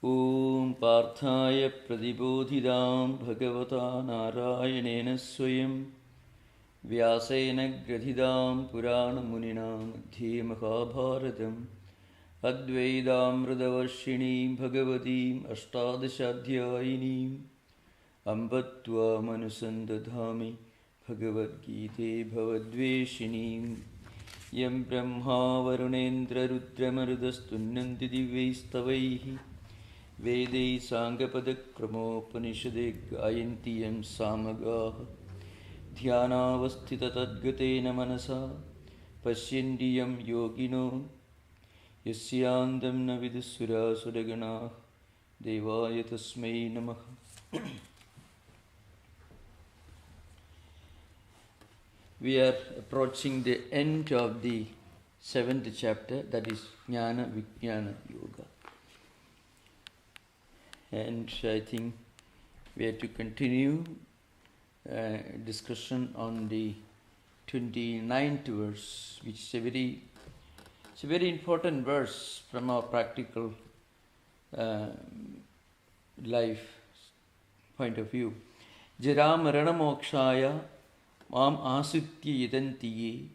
Om Parthaya Pradibodhidam Bhagavata Narayanena Swayam Vyasena Grathidam Purana Muninam Madhye Mahabharatam Advaidamrudavashinim Bhagavatim Ashtadashadhyayinim Ambatva Manusandadhami Bhagavad Gite Bhavadveshinim Yam Brahma Varunendra Rudramarudastunnanti Divaistavaihi Vedai Sangapadakramopaniषदे गायन्ति यं सामगाः ध्यानावस्थिततद्गतेन मनसा पश्यन्ति यं योगिनो यस्यान्तं न विदुःसुरासुरगणाः देवाय तस्मै नमः. We are approaching the end of the 7th chapter, that is Jnana Vijnana Yoga. And I think we have to continue discussion on the 29th verse, which is a very important verse from our practical life point of view. Jara marana mokshaya mam asitya yadantiye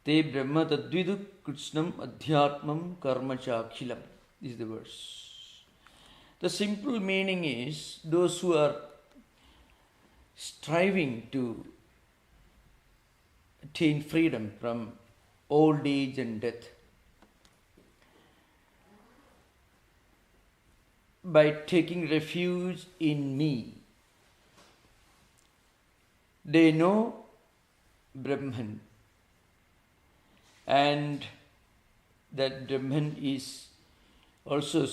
te brahma tadvidu krishnam adhyatmam karma chakhilam. This is the verse. The simple meaning is those who are striving to attain freedom from old age and death by taking refuge in me. They know Brahman, and that Brahman is also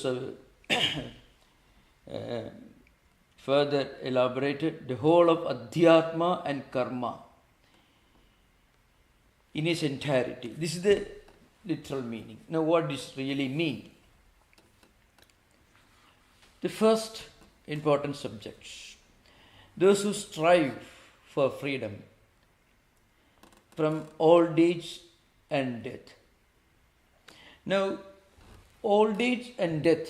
further elaborated, the whole of adhyatma and karma in its entirety. This is the literal meaning. Now, what does really mean? The first important subject: those who strive for freedom from old age and death. Now, old age and death,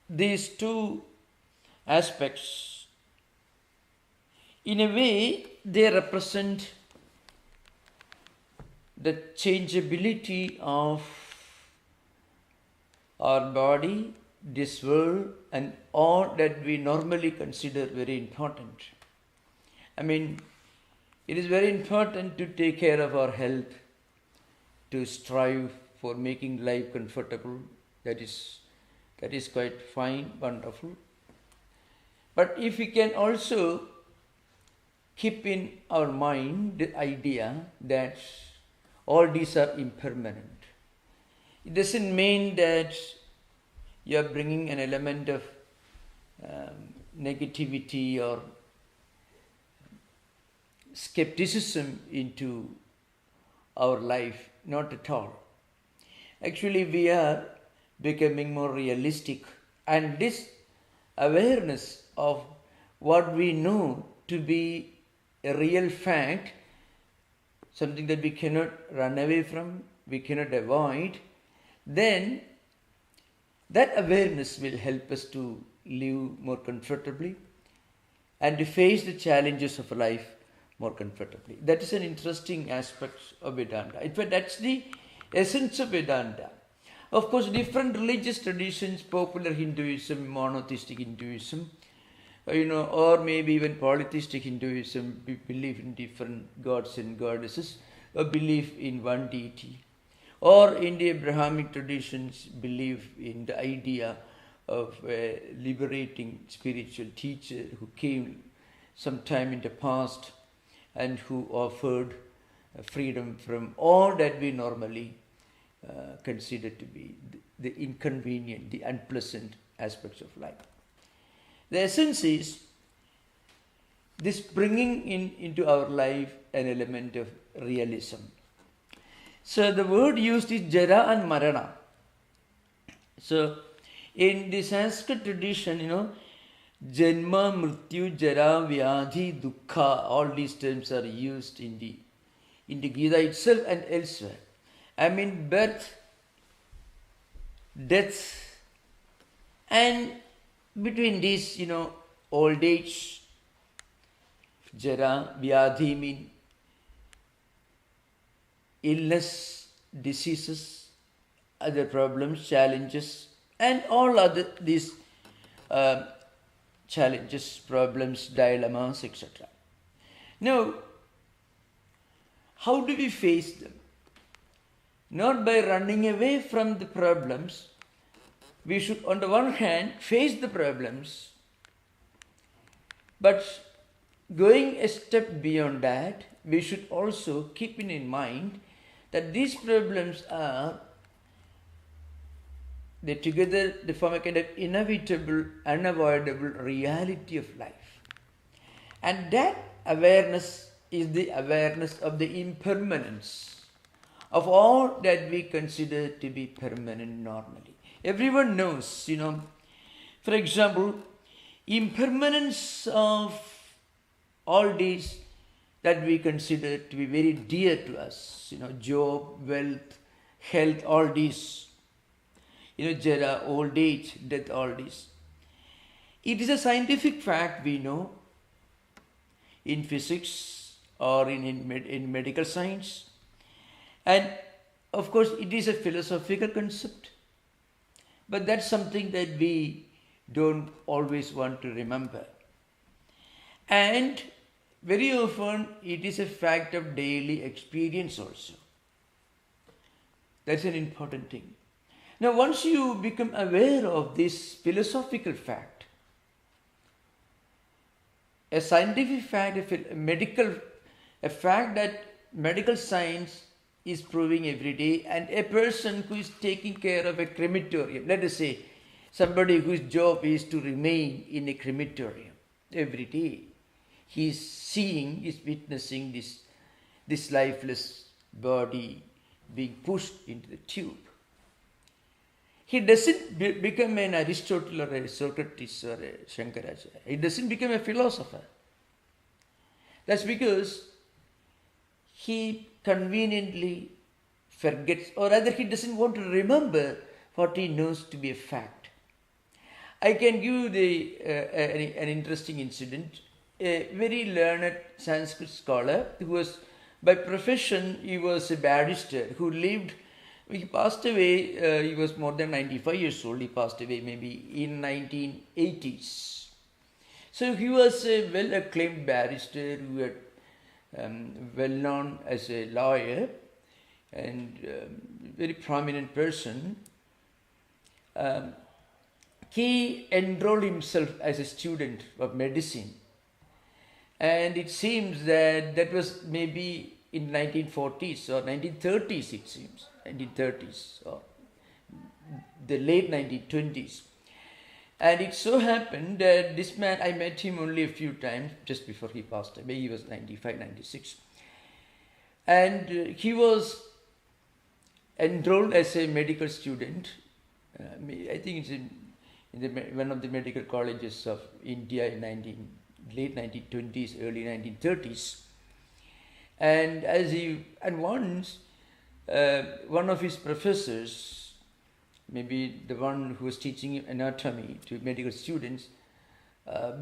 these two aspects, in a way, they represent the changeability of our body, this world, and all that we normally consider very important. I mean, it is very important to take care of our health, to strive for making life comfortable. That is quite fine, wonderful. But if we can also keep in our mind the idea that all these are impermanent, it doesn't mean that you are bringing an element of negativity or skepticism into our life. Not at all. Actually, we are becoming more realistic, and this awareness of what we know to be a real fact, something that we cannot run away from, we cannot avoid, then that awareness will help us to live more comfortably and to face the challenges of life more comfortably. That is an interesting aspect of Vedanta. In fact, that's the essence of Vedanta. Of course, different religious traditions, popular Hinduism, monotheistic Hinduism, or maybe even polytheistic Hinduism, believe in different gods and goddesses, or believe in one deity. Or in the Abrahamic traditions, believe in the idea of a liberating spiritual teacher who came sometime in the past and who offered freedom from all that we normally consider to be the inconvenient, the unpleasant aspects of life. The essence is this bringing into our life an element of realism. So the word used is jara and marana. So in the Sanskrit tradition, janma, mrityu, jara, vyadhi, dukkha, all these terms are used in the Gita itself and elsewhere. I mean, birth, death, And between these, old age, jara, vyadhi mean illness, diseases, other problems, challenges, and all other these challenges, problems, dilemmas, etc. Now, how do we face them? Not by running away from the problems. We should, on the one hand, face the problems, but going a step beyond that, we should also keep in mind that these problems they together they form a kind of inevitable, unavoidable reality of life. And that awareness is the awareness of the impermanence of all that we consider to be permanent normally. Everyone knows, for example, impermanence of all these that we consider to be very dear to us, job, wealth, health, all these, jara, old age, death, all these. It is a scientific fact we know in physics or in medical science. And of course, it is a philosophical concept. But that's something that we don't always want to remember. And very often, it is a fact of daily experience also. That's an important thing. Now, once you become aware of this philosophical fact, a scientific fact, a fact that medical science is proving every day, and a person who is taking care of a crematorium, let us say somebody whose job is to remain in a crematorium every day, he is seeing, is witnessing this lifeless body being pushed into the tube. He doesn't become an Aristotle or a Socrates or a Shankaracharya. He doesn't become a philosopher. That's because he conveniently forgets, or rather he doesn't want to remember what he knows to be a fact. I can give you an interesting incident. A very learned Sanskrit scholar who was, by profession, he was a barrister who lived, he passed away, he was more than 95 years old, he passed away maybe in 1980s. So he was a well-acclaimed barrister who had well known as a lawyer and very prominent person. He enrolled himself as a student of medicine, and it seems that was maybe in 1940s or 1930s, it seems 1930s or the late 1920s. And it so happened that this man, I met him only a few times just before he passed away. He was 95, 96. And he was enrolled as a medical student. I think it's in one of the medical colleges of India in late 1920s, early 1930s. And once one of his professors, maybe the one who was teaching anatomy to medical students,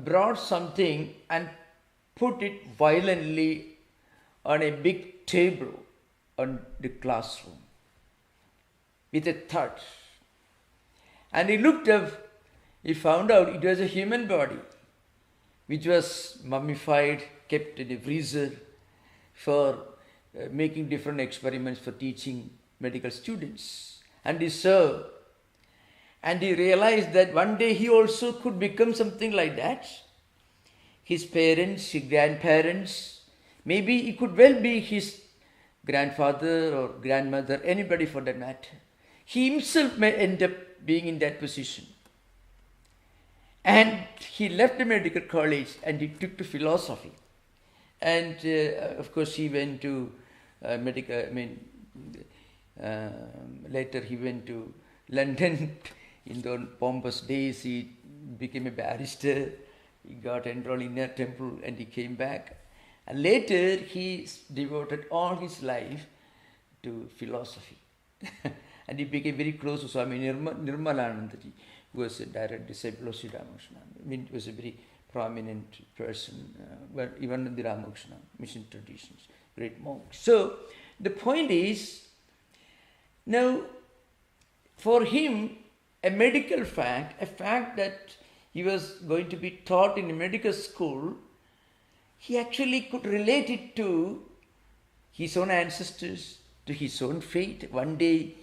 brought something and put it violently on a big table on the classroom with a thud. And he looked up, he found out it was a human body which was mummified, kept in a freezer for making different experiments for teaching medical students. And he served. And he realized that one day he also could become something like that. His parents, his grandparents, maybe it could well be his grandfather or grandmother, anybody for that matter. He himself may end up being in that position. And he left the medical college and he took to philosophy. And of course he went to later he went to London. In those pompous days, he became a barrister. He got enrolled in a temple and he came back. And later, he devoted all his life to philosophy. And he became very close to Swami Nirmalanandaji. who was a direct disciple of Sri Ramakrishna. I mean, he was a very prominent person, but even in the Ramakrishna mission traditions, great monk. So the point is, now for him, a medical fact, a fact that he was going to be taught in a medical school, he actually could relate it to his own ancestors, to his own fate. One day,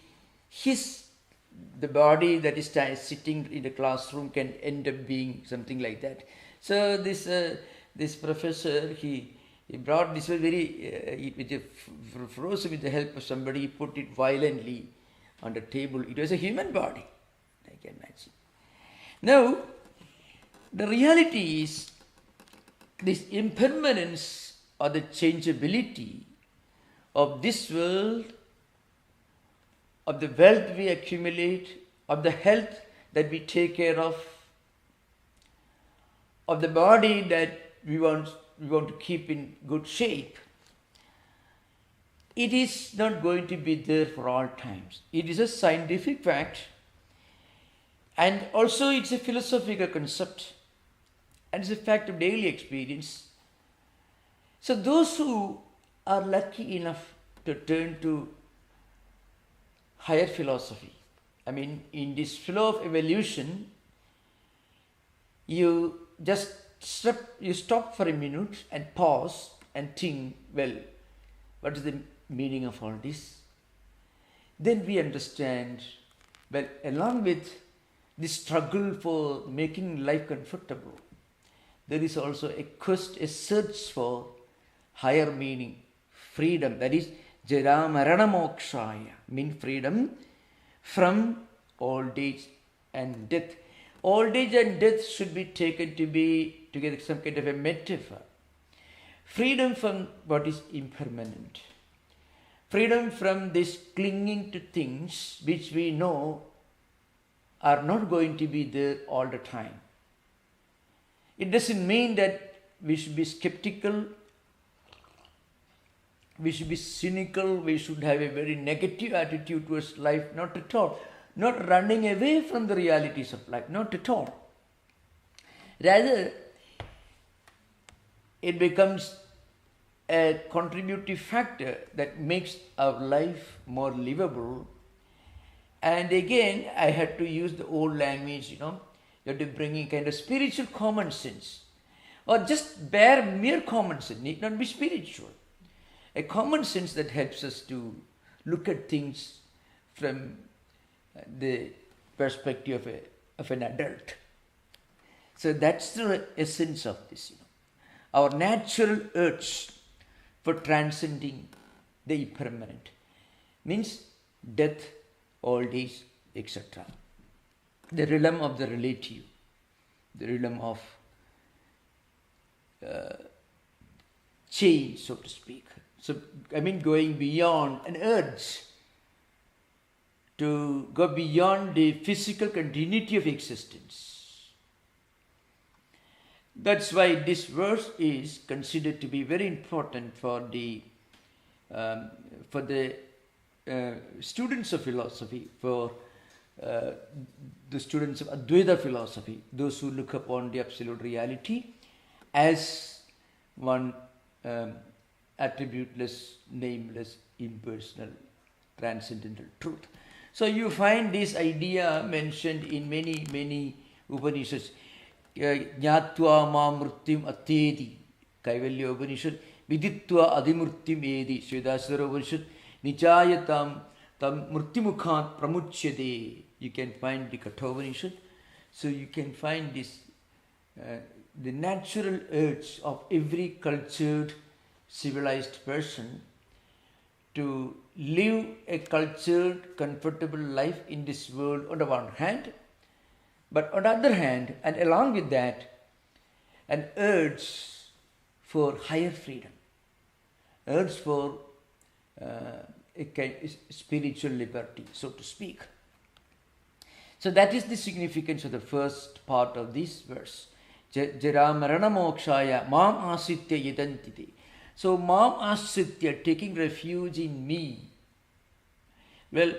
the body that is sitting in the classroom can end up being something like that. So this professor, he brought this was very frozen with the help of somebody. He put it violently on the table. It was a human body, I can imagine. Now, the reality is this impermanence or the changeability of this world, of the wealth we accumulate, of the health that we take care of the body that we want to keep in good shape. It is not going to be there for all times. It is a scientific fact, and also it's a philosophical concept, and it's a fact of daily experience. So those who are lucky enough to turn to higher philosophy, I mean, in this flow of evolution, you just stop for a minute and pause and think, well, what is the meaning of all this? Then we understand, well, along with the struggle for making life comfortable, there is also a quest, a search for higher meaning, freedom, that is Jara Marana Mokshaya, mean freedom from old age and death. Old age and death should be taken to be together some kind of a metaphor. Freedom from what is impermanent. Freedom from this clinging to things which we know are not going to be there all the time. It doesn't mean that we should be skeptical, we should be cynical, we should have a very negative attitude towards life, not at all. Not running away from the realities of life, not at all. Rather, it becomes a contributive factor that makes our life more livable. And again, I had to use the old language, you have to bring in kind of spiritual common sense. Or just mere common sense, need not be spiritual. A common sense that helps us to look at things from the perspective of an adult. So that's the essence of this. Our natural urge for transcending the impermanent means death, old age, etc. The realm of the relative, the realm of change, so to speak. So, I mean, going beyond an urge to go beyond the physical continuity of existence. That's why this verse is considered to be very important for the students of philosophy, for the students of Advaita philosophy, those who look upon the absolute reality as one attributeless, nameless, impersonal, transcendental truth. So you find this idea mentioned in many Upanishads. Jnatva ma mrityum attain, Kaivalya Upanishad, viditva adimurtyum edi, Svedaswara Upanishad, nichayatam tam murtimukhat pramuchyade. You can find the Katha Upanishad. So you can find this, the natural urge of every cultured, civilized person to live a cultured, comfortable life in this world on the one hand, but on the other hand, and along with that, an urge for higher freedom, urge for a kind of spiritual liberty, so to speak. So that is the significance of the first part of this verse. Jara marana mokshaya mam asritya yedantite. So mam asritya, taking refuge in me. Well,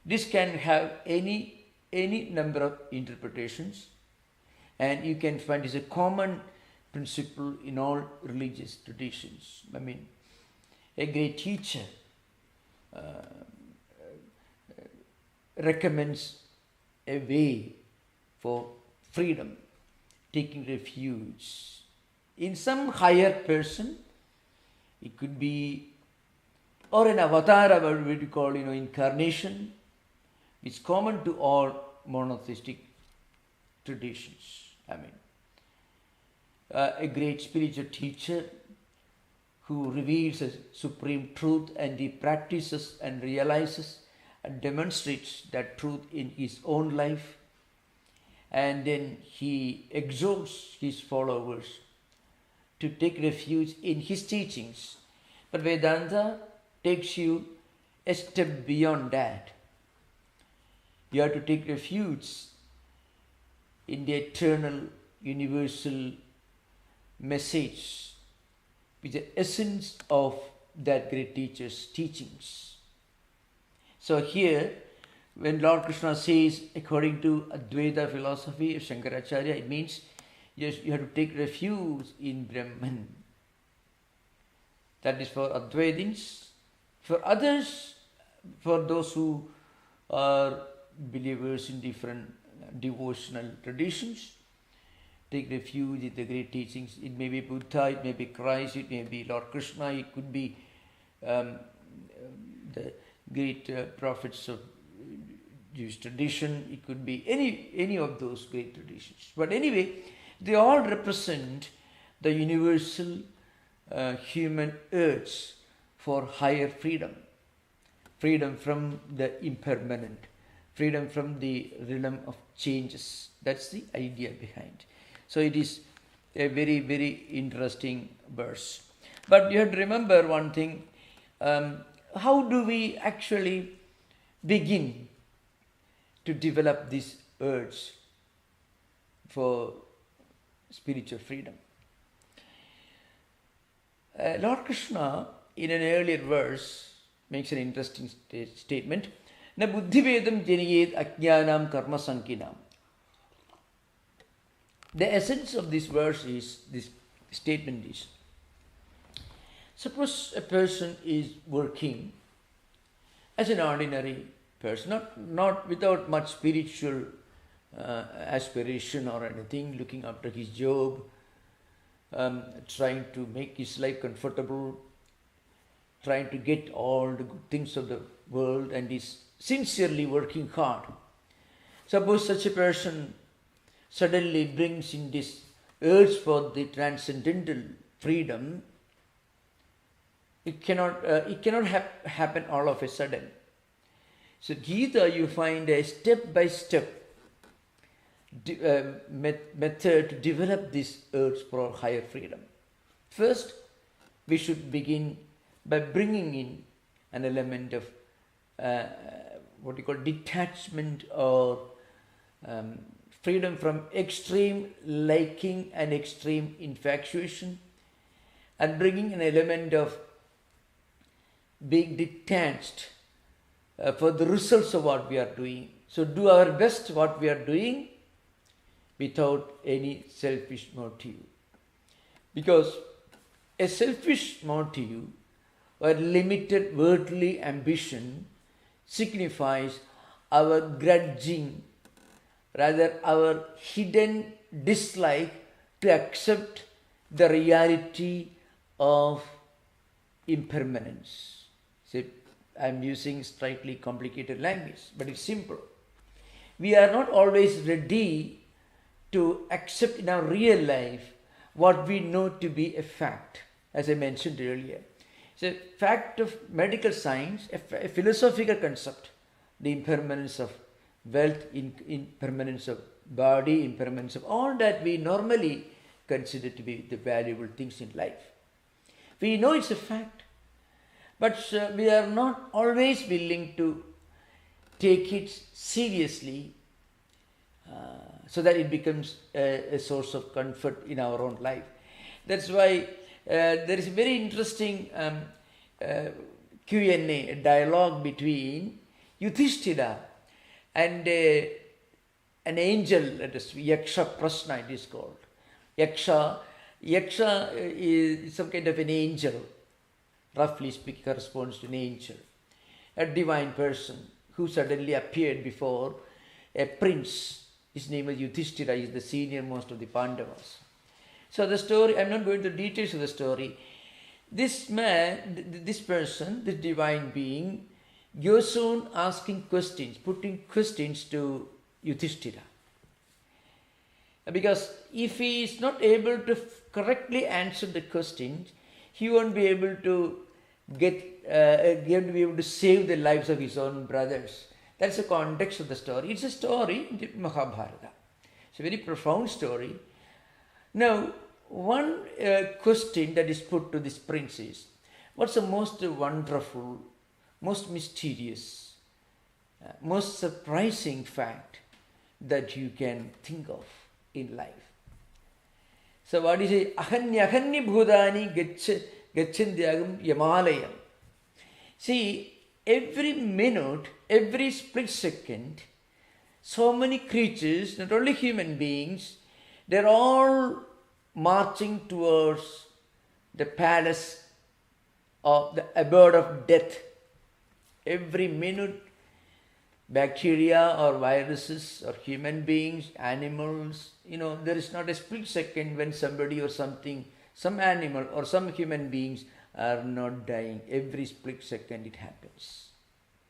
this can have any any number of interpretations, and you can find it's a common principle in all religious traditions. I mean, a great teacher recommends a way for freedom, taking refuge in some higher person. It could be, or an avatar, what we call, incarnation. It's common to all monotheistic traditions. I mean, a great spiritual teacher who reveals a supreme truth, and he practices and realizes and demonstrates that truth in his own life, and then he exhorts his followers to take refuge in his teachings. But Vedanta takes you a step beyond that. You have to take refuge in the eternal, universal message, which is the essence of that great teacher's teachings. So here, when Lord Krishna says, according to Advaita philosophy of Shankaracharya, it means yes, you have to take refuge in Brahman. That is for Advaitins. For others, for those who are believers in different devotional traditions, take refuge in the great teachings. It may be Buddha, it may be Christ, it may be Lord Krishna, it could be the great prophets of Jewish tradition, it could be any of those great traditions. But anyway, they all represent the universal human urge for higher freedom. Freedom from the impermanent, freedom from the realm of changes. That's the idea behind. So it is a very, very interesting verse. But you have to remember one thing. How do we actually begin to develop this urge for spiritual freedom? Lord Krishna, in an earlier verse, makes an interesting statement. Na buddhivedam janiyet ajnanam karma sankinam. The essence of this verse is, this statement is, suppose a person is working as an ordinary person, not without much spiritual aspiration or anything, looking after his job, trying to make his life comfortable, trying to get all the good things of the world, and is sincerely working hard. Suppose such a person suddenly brings in this urge for the transcendental freedom. It cannot happen all of a sudden. So Gita, you find a step-by-step method to develop this urge for higher freedom. First, we should begin by bringing in an element of what you call detachment, or freedom from extreme liking and extreme infatuation, and bringing an element of being detached for the results of what we are doing. So do our best what we are doing without any selfish motive. Because a selfish motive or limited worldly ambition signifies our grudging, rather our hidden dislike to accept the reality of impermanence. See, I'm using slightly complicated language, but it's simple. We are not always ready to accept in our real life what we know to be a fact, as I mentioned earlier. It's a fact of medical science, a philosophical concept, the impermanence of wealth, impermanence of body, impermanence of all that we normally consider to be the valuable things in life. We know it's a fact, but we are not always willing to take it seriously so that it becomes a source of comfort in our own life. That's why there is a very interesting Q&A, a dialogue between Yudhishthira and an angel, let us Yaksha Prasna it is called. Yaksha is some kind of an angel, roughly speaking, corresponds to an angel, a divine person who suddenly appeared before a prince. His name was Yudhishthira, he is the senior most of the Pandavas. So the story, I'm not going to details of the story. This man, this person, this divine being, goes on asking questions, putting questions to Yudhishthira. Because if he is not able to correctly answer the questions, he won't be able to save the lives of his own brothers. That's the context of the story. It's a story in the Mahabharata. It's a very profound story. Now, one question that is put to this prince is, what's the most wonderful, most mysterious, most surprising fact that you can think of in life? So what is it? Ahanyahanni bhudani gachandyagam yamalayam. See, every minute, every split second, so many creatures, not only human beings, they're all marching towards the palace of the abode of death. Every minute, bacteria or viruses or human beings, animals, there is not a split second when somebody or something, some animal or some human beings are not dying. Every split second it happens.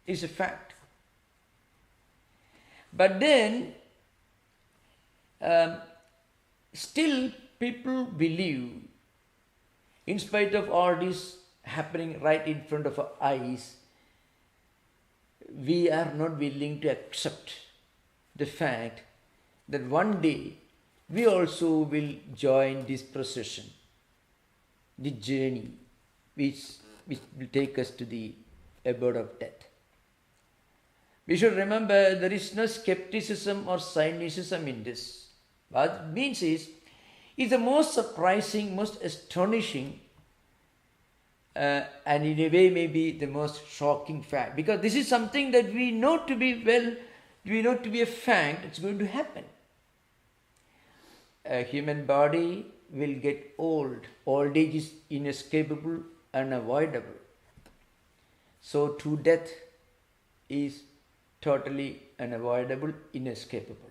It's a fact. But then, still people believe, in spite of all this happening right in front of our eyes, we are not willing to accept the fact that one day we also will join this procession, the journey which will take us to the abode of death. We should remember there is no skepticism or cynicism in this. What it means is, it's the most surprising, most astonishing, and in a way maybe the most shocking fact. Because this is something that we know to be a fact, it's going to happen. A human body will get old. Old age is inescapable, unavoidable. So too death is totally unavoidable, inescapable.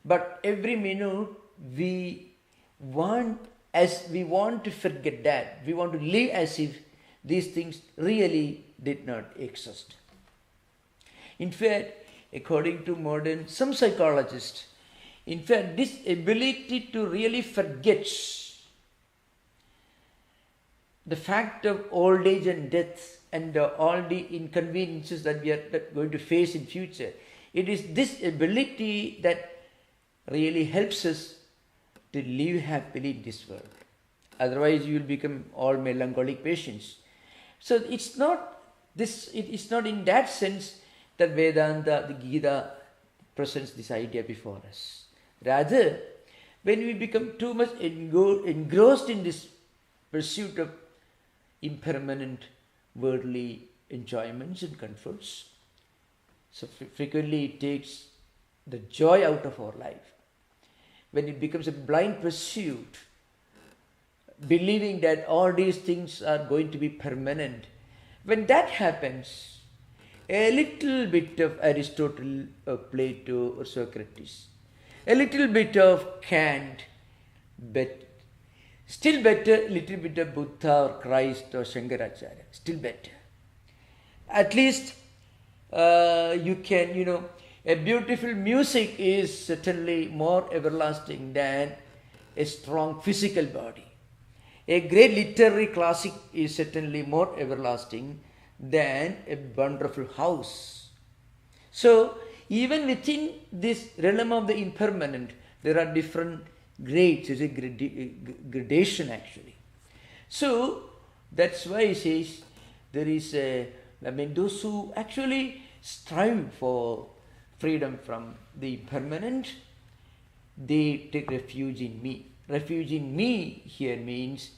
But every minute we want to forget that. We want to live as if these things really did not exist. In fact, according to some psychologists, in fact, this ability to really forget the fact of old age and death and all the inconveniences that we are going to face in future, it is this ability that really helps us to live happily in this world. Otherwise, you will become all melancholic patients. So it's not in that sense that Vedanta, the Gita, presents this idea before us. Rather, when we become too much engrossed in this pursuit of impermanent worldly enjoyments and comforts, so frequently it takes the joy out of our life. When it becomes a blind pursuit, believing that all these things are going to be permanent, when that happens, a little bit of Aristotle or Plato or Socrates, a little bit of Kant, but still better, little bit of Buddha or Christ or Shankaracharya, still better. At least you can, a beautiful music is certainly more everlasting than a strong physical body. A great literary classic is certainly more everlasting than a wonderful house. So, even within this realm of the impermanent, there are different grades, there's a gradation actually. So, that's why he says there is those who actually strive for freedom from the impermanent, they take refuge in me. Refuge in me here means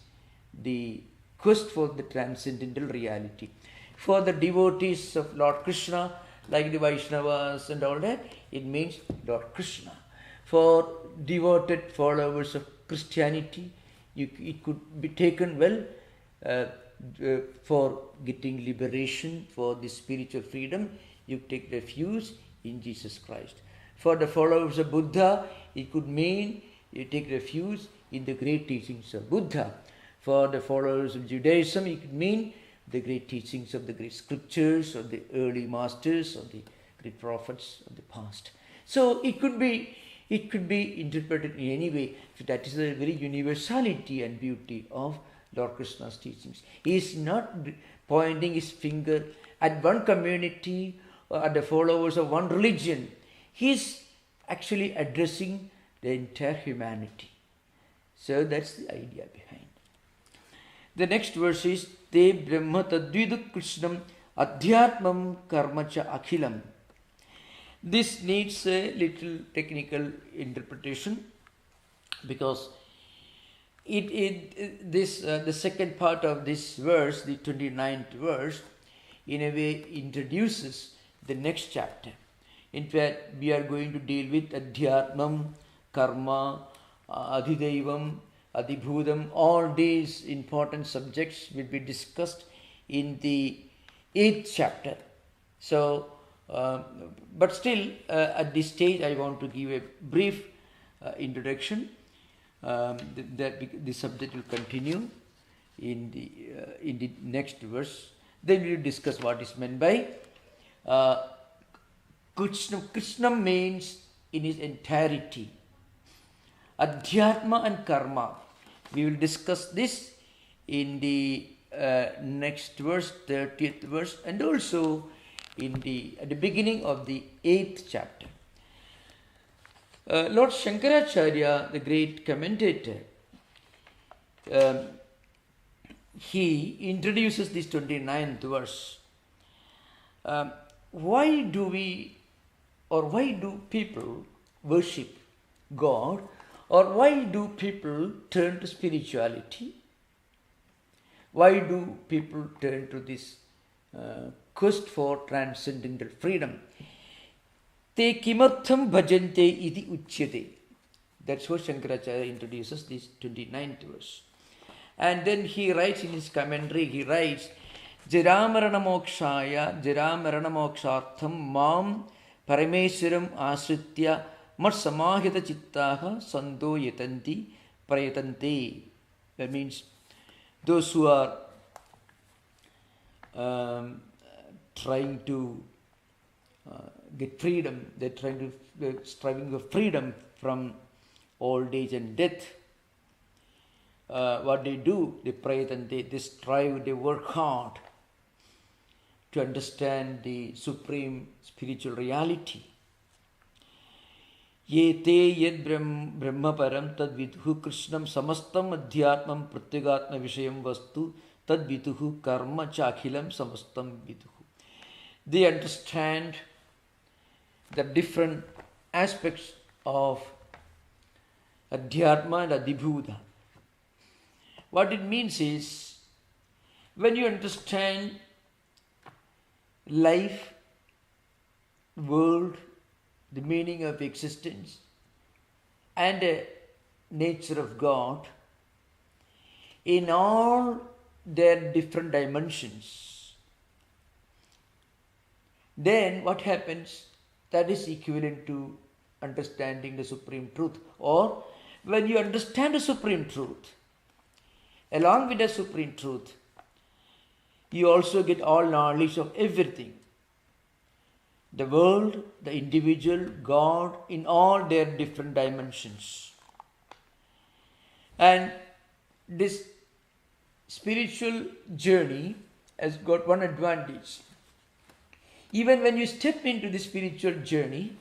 the quest for the transcendental reality. For the devotees of Lord Krishna, like the Vaishnavas and all that, it means Lord Krishna. For devoted followers of Christianity, it could be taken well for getting liberation, for the spiritual freedom. You take refuge in Jesus Christ. For the followers of Buddha, it could mean you take refuge in the great teachings of Buddha. For the followers of Judaism, it could mean the great teachings of the great scriptures, of the early masters, of the great prophets of the past. So it could be interpreted in any way. So that is the very universality and beauty of Lord Krishna's teachings. He is not pointing his finger at one community or at the followers of one religion. He is actually addressing the entire humanity. So that's the idea behind. The next verse is Te Brahma Tadvidu Krishnam Adhyatmam Karmacha Akhilam. This needs a little technical interpretation because the second part of this verse, the 29th verse, in a way introduces the next chapter. In fact, we are going to deal with adhyatmam, karma, adhidevam, adibhudam. All these important subjects will be discussed in the 8th chapter. So, but still, at this stage, I want to give a brief introduction. The subject will continue in the next verse. Then we will discuss what is meant by Krishna. Krishna means in its entirety. Adhyatma and karma. We will discuss this in the next verse, 30th verse, and also at the beginning of the 8th chapter. Lord Shankaracharya, the great commentator, he introduces this 29th verse. Why do people worship God, or why do people turn to spirituality? Why do people turn to this quest for transcendental freedom? Te kimartham bhajante iti uchyate. That's what Shankaracharya introduces this 29th verse. And then he writes in his commentary, he writes, Jaramarana mokshaya jaramarana mokshartham mam parameswaram asritya mat samahita chittaha sando yatanti prayatante. That means those who are trying to get freedom, they're striving for freedom from old age and death. What they do, they pray and they strive, they work hard to understand the supreme spiritual reality. Ye te yed brahma param tad vidhu krishnam samastam adhyatmam pratyagatma vishayam vastu tad vidhu karma chakhilam samastam vidhu. They understand the different aspects of adhyatma and adibhuda. What it means is, when you understand life, world, the meaning of existence, and the nature of God, in all their different dimensions, then what happens? That is equivalent to understanding the supreme truth. Or when you understand the supreme truth, along with the supreme truth, you also get all knowledge of everything. The world, the individual, God, in all their different dimensions. And this spiritual journey has got one advantage. Even when you step into the spiritual journey,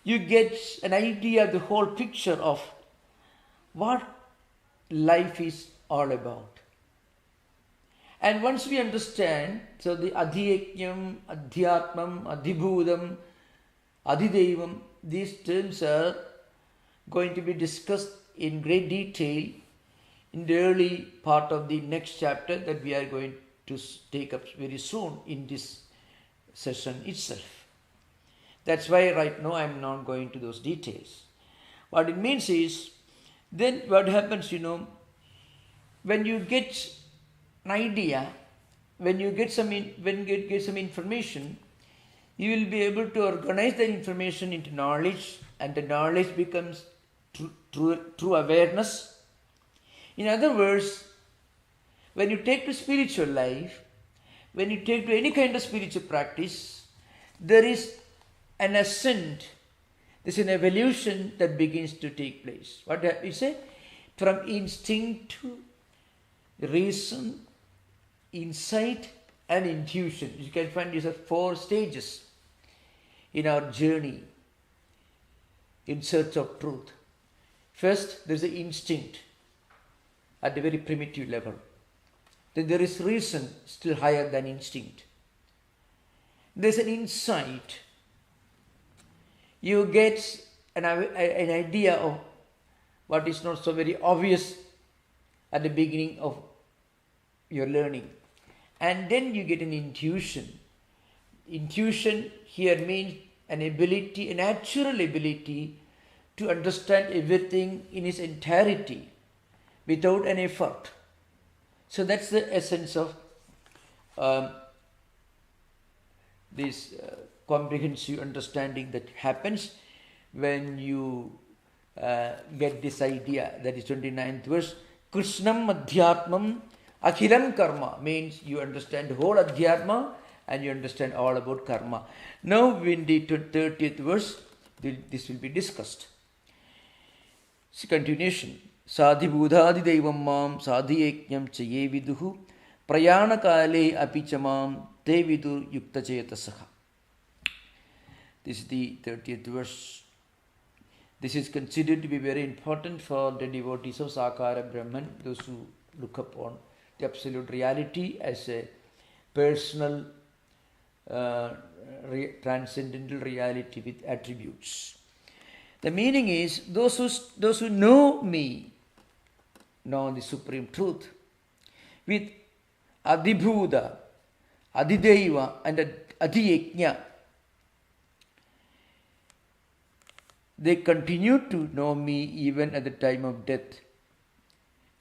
you get an idea of the whole picture of what life is all about. And once we understand, so the adhyatmam, adhyatmam, adibhudam, adidevam, these terms are going to be discussed in great detail in the early part of the next chapter that we are going to take up very soon in this session itself. That's why right now I'm not going to those details. What it means is, then what happens, when you get an idea, when you get some information, you will be able to organize that information into knowledge, and the knowledge becomes true awareness. In other words, when you take to spiritual life, when you take to any kind of spiritual practice, there is an ascent, there's an evolution that begins to take place. What we say? From instinct to reason, insight and intuition. You can find these are 4 stages in our journey in search of truth. First, there is the instinct at a very primitive level. Then there is reason, still higher than instinct. There is an insight. You get an idea of what is not so very obvious at the beginning of your learning. And then you get an intuition. Intuition here means an ability, a natural ability to understand everything in its entirety without an effort. So that's the essence of this comprehensive understanding that happens when you get this idea. That is 29th verse. Krishnam adhyatmam akhilam karma means you understand the whole adhyatma and you understand all about karma. Now in the 30th verse, this will be discussed. It's a continuation. Sadhibudhadi devam mam sadhiyeknyam chaye viduhu prayana kale apichamam te vidur yukta chetasaha. This is the 30th verse. This is considered to be very important for the devotees of Sakara Brahman, those who look upon the absolute reality as a personal transcendental reality with attributes. The meaning is, those who know me know the supreme truth with adhibhuda, adhideva and adhyatma. They continue to know me even at the time of death.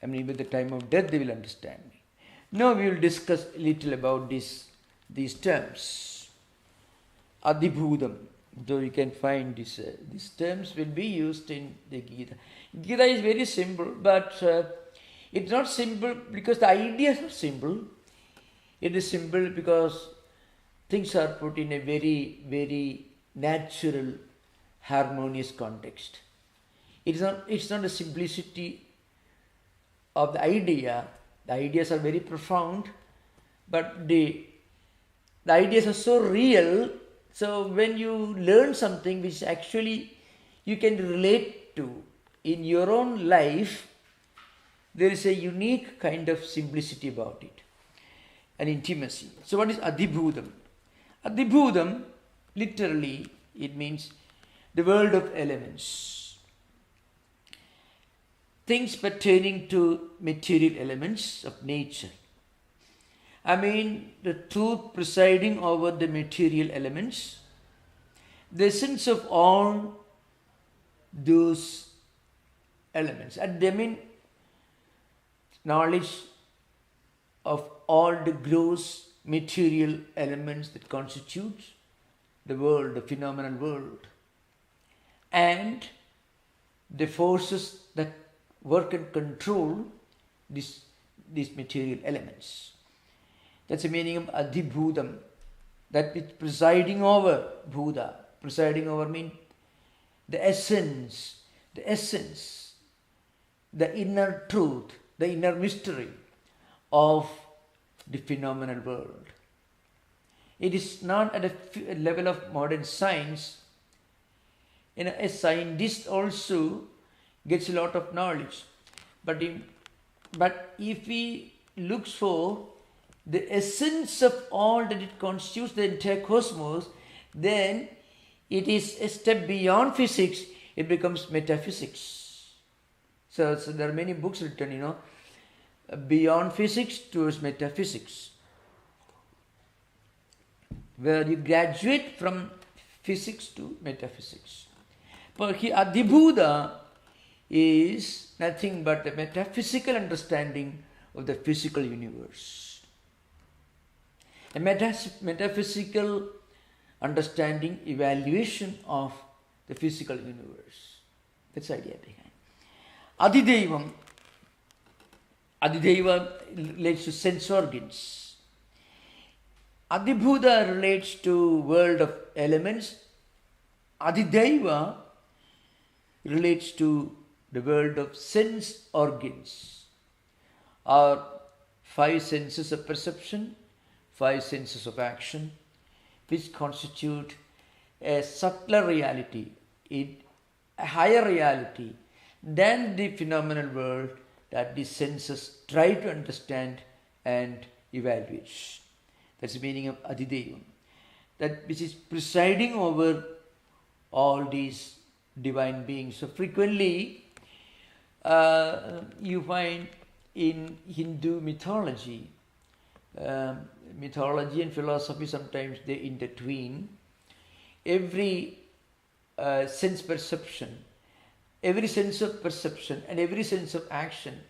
Even at the time of death they will understand me. Now we will discuss a little about these terms. Adhibhudam. Though you can find these terms will be used in the Gita. Gita is very simple, but it's not simple because the ideas are simple. It is simple because things are put in a very, very natural, harmonious context. It's not the simplicity of the idea. The ideas are very profound, but the ideas are so real. So when you learn something which actually you can relate to in your own life, there is a unique kind of simplicity about it, an intimacy. So what is adhibhudam? Adhibhudam, literally, it means the world of elements. Things pertaining to material elements of nature. The truth presiding over the material elements, the essence of all those elements. And they mean knowledge of all the gross material elements that constitute the world, the phenomenal world, and the forces that work and control these material elements. That's the meaning of adhibhudam. That is presiding over Bhuda. Presiding over means the essence, the inner truth, the inner mystery of the phenomenal world. It is not at a level of modern science. A scientist also gets a lot of knowledge. But if he looks for the essence of all that it constitutes the entire cosmos, then it is a step beyond physics. It becomes metaphysics. So there are many books written, beyond physics towards metaphysics. where you graduate from physics to metaphysics. But here Adhibhuta is nothing but the metaphysical understanding of the physical universe. A metaphysical understanding, evaluation of the physical universe. That's the idea behind. Adhideva relates to sense organs. Adhibhuta relates to world of elements. Adhideva relates to the world of sense organs, or 5 senses of perception, 5 senses of action, which constitute a subtler reality, a higher reality than the phenomenal world that the senses try to understand and evaluate. That's the meaning of Adhidevam. That which is presiding over all these divine beings. So frequently you find in Hindu mythology, mythology and philosophy sometimes they intertwine. Every sense perception, every sense of perception and every sense of action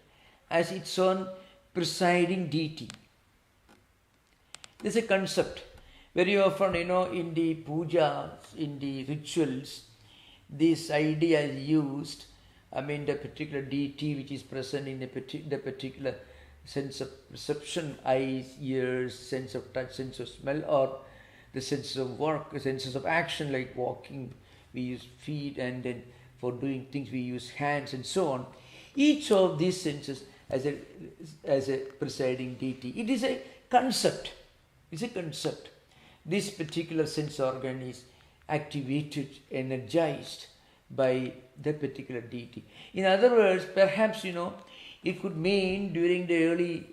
has its own presiding deity. There's a concept very often, in the pujas, in the rituals, this idea is used. The particular deity which is present in the particular sense of perception, eyes, ears, sense of touch, sense of smell, or the senses of work, the senses of action like walking, we use feet, and then for doing things we use hands and so on. Each of these senses as a presiding deity. It is a concept. It's a concept. This particular sense organ is activated, energized by that particular deity. In other words, perhaps, it could mean during the early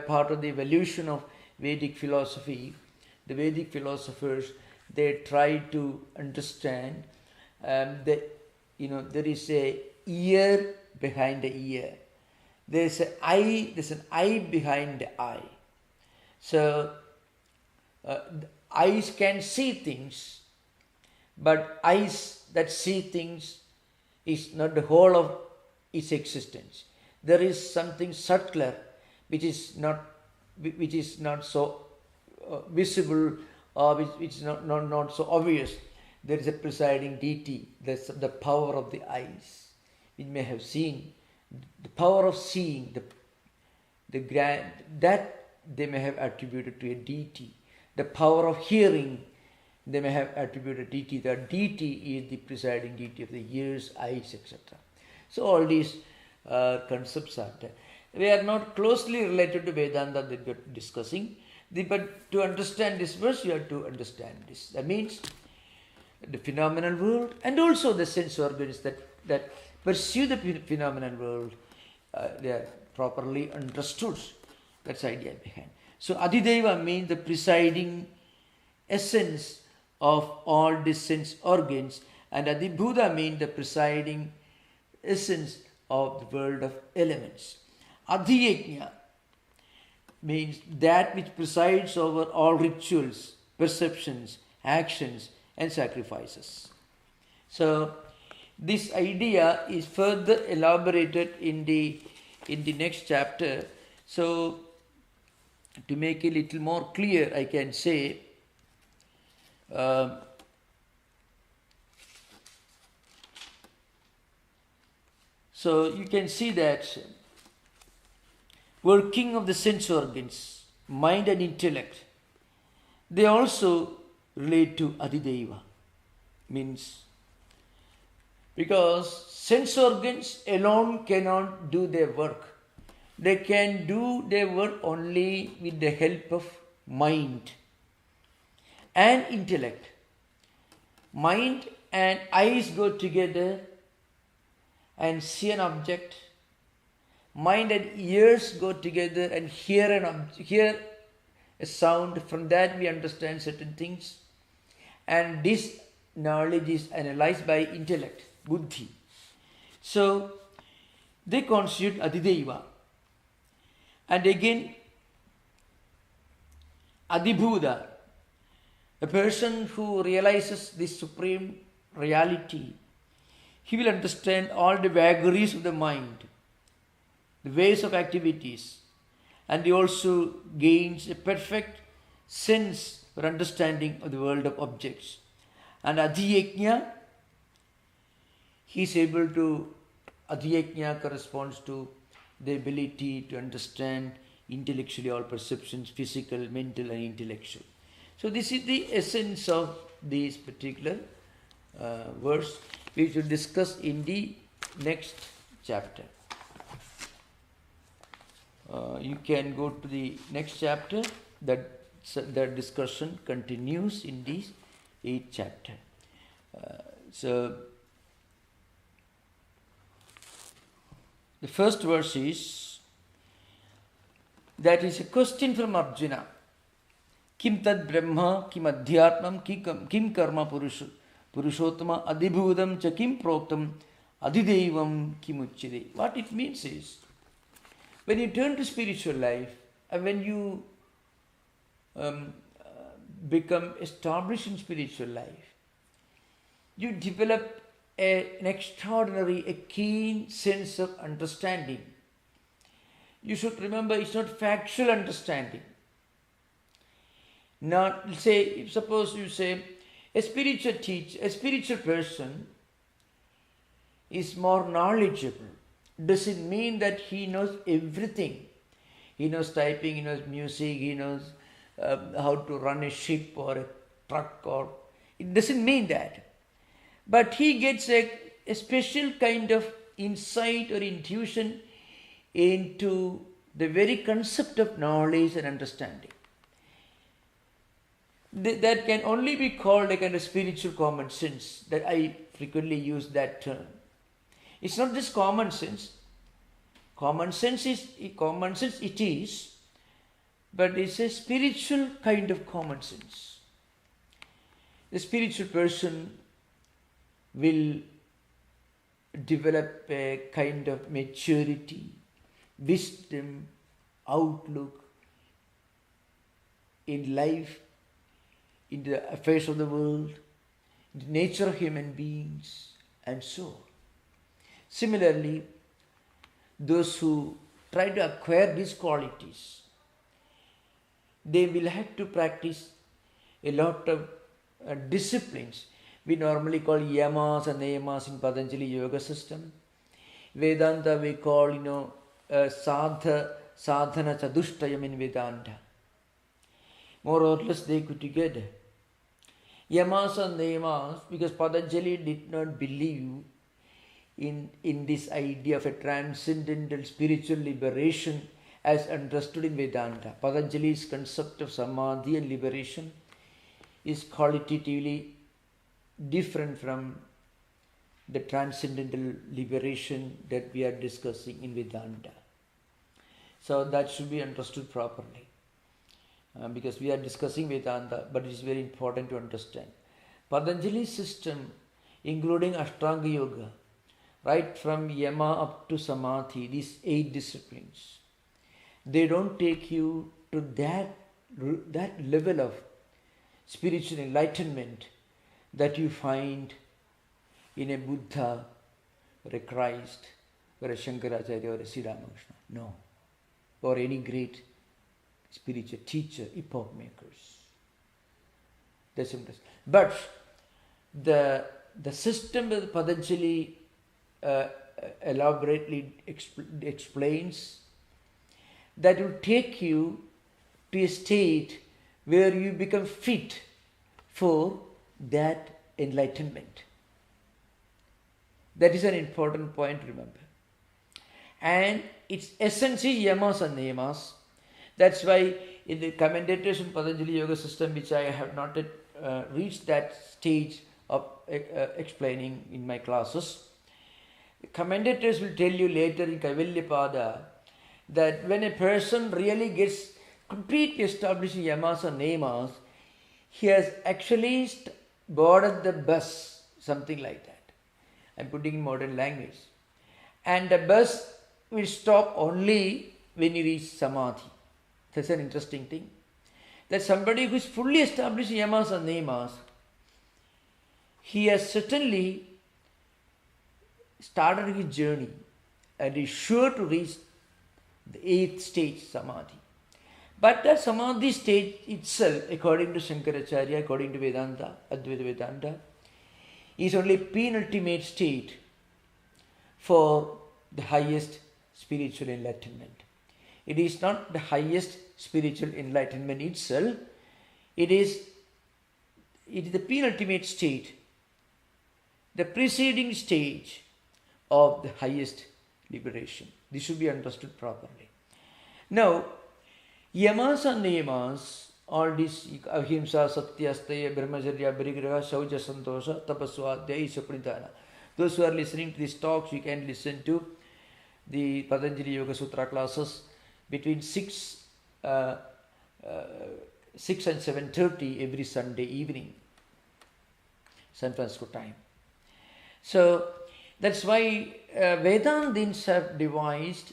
part of the evolution of Vedic philosophy, the Vedic philosophers, they tried to understand that, there is a ear behind the ear. There's an eye behind the eye. So, eyes can see things, but eyes that see things is not the whole of its existence. There is something subtler which is not so visible, or which is not so obvious. There is a presiding deity. There's the power of the eyes. We may have seen the power of seeing, that they may have attributed to a deity. The power of hearing, they may have attributed deity. The deity is the presiding deity of the ears, eyes, etc. So all these concepts are there. We are not closely related to Vedanta that we are discussing. But to understand this verse, you have to understand this. That means the phenomenal world and also the sense organs that pursue the phenomenal world, they are properly understood. That's the idea behind. So Adhideva means the presiding essence of all the sense organs, and Adhibhuta means the presiding essence of the world of elements. Adhyatma means that which presides over all rituals, perceptions, actions and sacrifices. So this idea is further elaborated in the next chapter. So to make it a little more clear, I can say so you can see that working of the sense organs, mind and intellect, they also relate to Adhideva. Means, because sense organs alone cannot do their work. They can do their work only with the help of mind and intellect. Mind and eyes go together and see an object. Mind and ears go together and hear a sound. From that we understand certain things. And this knowledge is analyzed by intellect, buddhi. So they constitute Adhideva. And again, Adhibhuta, A person who realizes this supreme reality, he will understand all the vagaries of the mind, the ways of activities, and he also gains a perfect sense or understanding of the world of objects. And adhyatma, he is able to, adhyatma corresponds to the ability to understand intellectually all perceptions, physical, mental and intellectual. So this is the essence of this particular verse, which we will discuss in the next chapter. You can go to the next chapter. That discussion continues in this 8th chapter. So the first verse is, that is a question from Arjuna. Kim tad brahma, kim adhyatmam, kim karma purushottama, adhibhudam cha kim proktam, adhidevam kim uchyate. What it means is, when you turn to spiritual life, and when you become established in spiritual life, you develop an extraordinary, a keen sense of understanding. You should remember, it's not factual understanding. Not say, suppose you say, a spiritual teacher, a spiritual person is more knowledgeable. Does it mean that he knows everything? He knows typing, he knows music, he knows how to run a ship or a truck, or it doesn't mean that. But he gets a special kind of insight or intuition into the very concept of knowledge and understanding. That can only be called a kind of spiritual common sense, that I frequently use that term. It's not just common sense. Common sense it is, but it's a spiritual kind of common sense. The spiritual person will develop a kind of maturity, wisdom, outlook in life, in the affairs of the world, in the nature of human beings, and so on. Similarly, those who try to acquire these qualities, they will have to practice a lot of disciplines. We normally call yamas and niyamas in Patanjali yoga system. Vedanta we call, sadhana chadushtayam in Vedanta. More or less they go together. Yamas and niyamas, because Patanjali did not believe in this idea of a transcendental spiritual liberation as understood in Vedanta. Patanjali's concept of samadhi and liberation is qualitatively different from the transcendental liberation that we are discussing in Vedanta. So that should be understood properly, because we are discussing Vedanta, but it is very important to understand. Patanjali's system, including Ashtanga Yoga, right from Yama up to Samadhi, these 8 disciplines, they don't take you to that level of spiritual enlightenment that you find in a Buddha or a Christ or a Shankaracharya or a Sri Ramakrishna. No. Or any great spiritual teacher, epoch makers. That's interesting. But the system that Patanjali elaborately explains, that will take you to a state where you become fit for that enlightenment. That is an important point to remember. And its essence is yamas and niyamas. That's why in the commentators in Patanjali Yoga system, which I have not yet reached that stage of explaining in my classes, the commentators will tell you later in Kaivalyapada that when a person really gets completely established in yamas and niyamas, he has actually boarded the bus, something like that. I'm putting in modern language. And the bus will stop only when you reach Samadhi. That's an interesting thing. that somebody who is fully established in yamas and niyamas, he has certainly started his journey and is sure to reach the 8th stage, samadhi. But that samadhi stage itself, according to Shankaracharya, according to Vedanta, Advaita Vedanta, is only penultimate state for the highest spiritual enlightenment. It is not the highest spiritual enlightenment itself. It is the penultimate state, the preceding stage of the highest liberation. This should be understood properly. Now, yamas and niyamas, all these ahimsa, satya, asteya, brahmacharya, parigraha, shaucha, santosha, tapaswa, adhyatma, pranidhana. Those who are listening to these talks, you can listen to the Patanjali Yoga Sutra classes between 6 and 7:30 every Sunday evening, San Francisco time. So that's why Vedantins have devised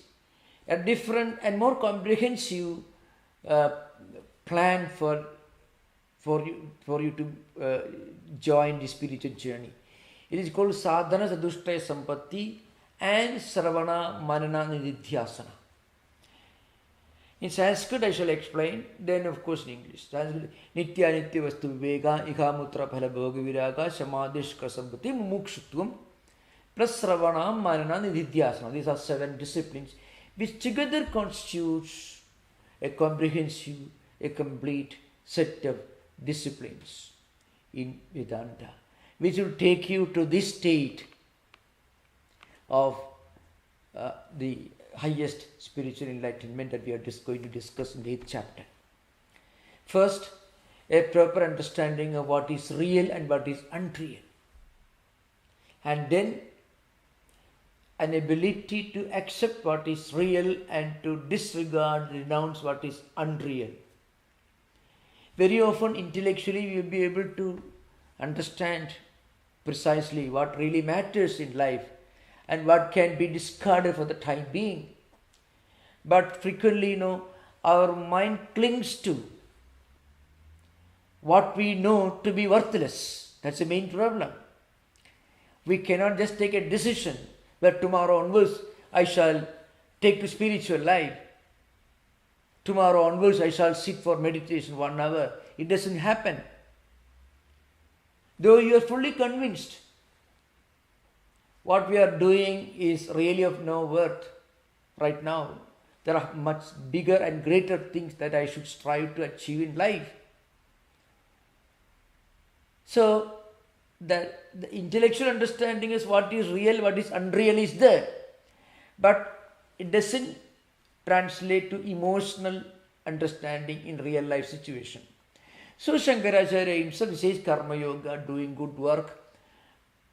a different and more comprehensive plan for you to join the spiritual journey. It is called sadhana sadushtaya sampatti and Saravana Manana Nididhyasana. In Sanskrit I shall explain, then of course in English. Sanskrit, Nitya Nitya Vastu Viveka, Ikamutra Phala Bhoga Viraga, Samadhishka Sampati, Mumukshutvam, plus Saravana Manana Nididhyasana. These are 7 disciplines which together constitutes a comprehensive, a complete set of disciplines in Vedanta, which will take you to this state of the highest spiritual enlightenment that we are just going to discuss in the 8th chapter. First, a proper understanding of what is real and what is unreal. And then, an ability to accept what is real and to disregard, renounce what is unreal. Very often, intellectually, we will be able to understand precisely what really matters in life and what can be discarded for the time being. But frequently, our mind clings to what we know to be worthless. That's the main problem. We cannot just take a decision that tomorrow onwards I shall take to spiritual life. Tomorrow onwards I shall sit for meditation 1 hour. It doesn't happen. Though you are fully convinced what we are doing is really of no worth right now. There are much bigger and greater things that I should strive to achieve in life. So, the intellectual understanding is what is real, what is unreal is there. But it doesn't translate to emotional understanding in real life situation. So Shankaracharya himself says karma yoga, doing good work,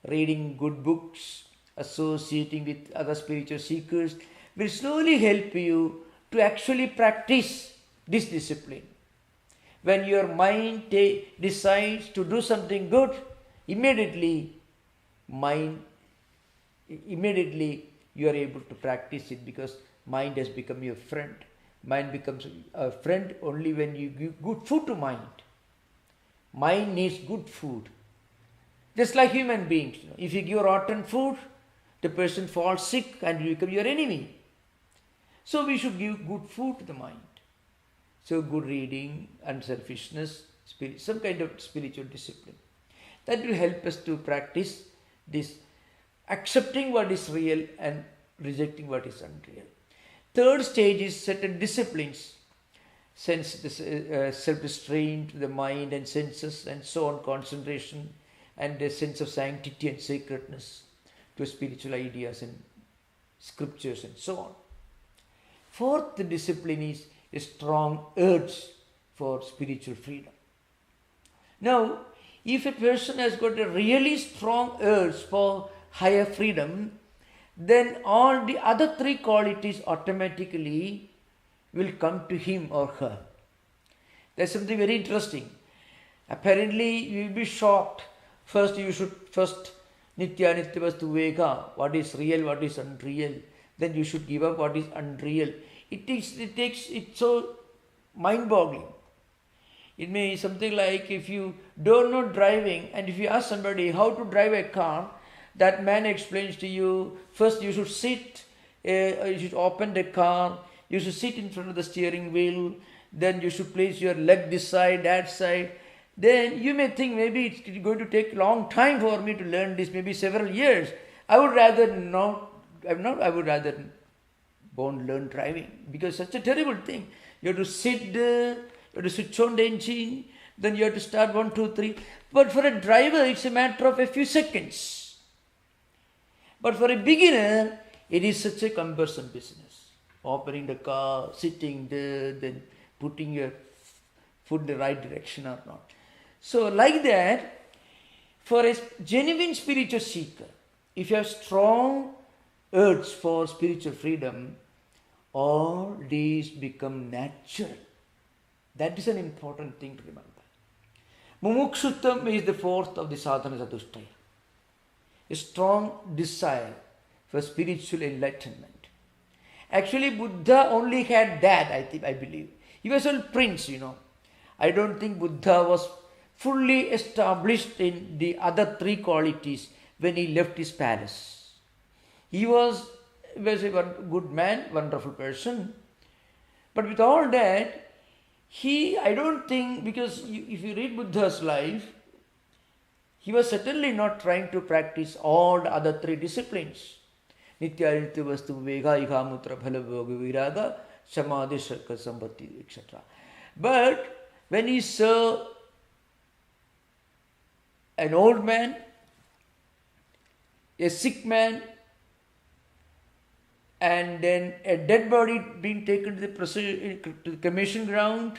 reading good books, associating with other spiritual seekers will slowly help you to actually practice this discipline. When your mind decides to do something good, immediately you are able to practice it because mind has become your friend. Mind becomes a friend only when you give good food to mind. Mind needs good food. Just like human beings. If you give rotten food, the person falls sick and you become your enemy. So we should give good food to the mind. So good reading, unselfishness, some kind of spiritual discipline. That will help us to practice this accepting what is real and rejecting what is unreal. Third stage is certain disciplines, self-restraint, the mind and senses and so on, concentration and a sense of sanctity and sacredness to spiritual ideas and scriptures and so on. Fourth discipline is a strong urge for spiritual freedom. Now, if a person has got a really strong urge for higher freedom, then all the other 3 qualities automatically will come to him or her. That's something very interesting. Apparently, you will be shocked. First Nitya Nitya Vastu Viveka, what is real, what is unreal. Then you should give up what is unreal. It's so mind-boggling. It may be something like if you don't know driving and if you ask somebody how to drive a car, that man explains to you, first you should sit, you should open the car, you should sit in front of the steering wheel, then you should place your leg this side, that side. Then you may think maybe it's going to take a long time for me to learn this, maybe several years. I would rather won't learn driving because such a terrible thing. You have to sit there, you have to switch on the engine, then you have to start 1, 2, 3. But for a driver, it's a matter of a few seconds. But for a beginner, it is such a cumbersome business. Opening the car, sitting there, then putting your foot in the right direction or not. So like that, for a genuine spiritual seeker, if you have strong urge for spiritual freedom, all these become natural. That is an important thing to remember. Mumukshutvam is the fourth of the sadhana chatushtaya. A strong desire for spiritual enlightenment. Actually, Buddha only had that, I believe. He was a prince, I don't think Buddha was fully established in the other three qualities when he left his palace. He was a good man, wonderful person. But with all that, I don't think, because if you read Buddha's life, he was certainly not trying to practice all the other three disciplines. Nitya Nitya Vastu Viveka Ihamutra Bhalabhoga Viraga Samadhi Sarka Sambhati, etc. But when he saw an old man, a sick man, and then a dead body being taken to the cremation ground,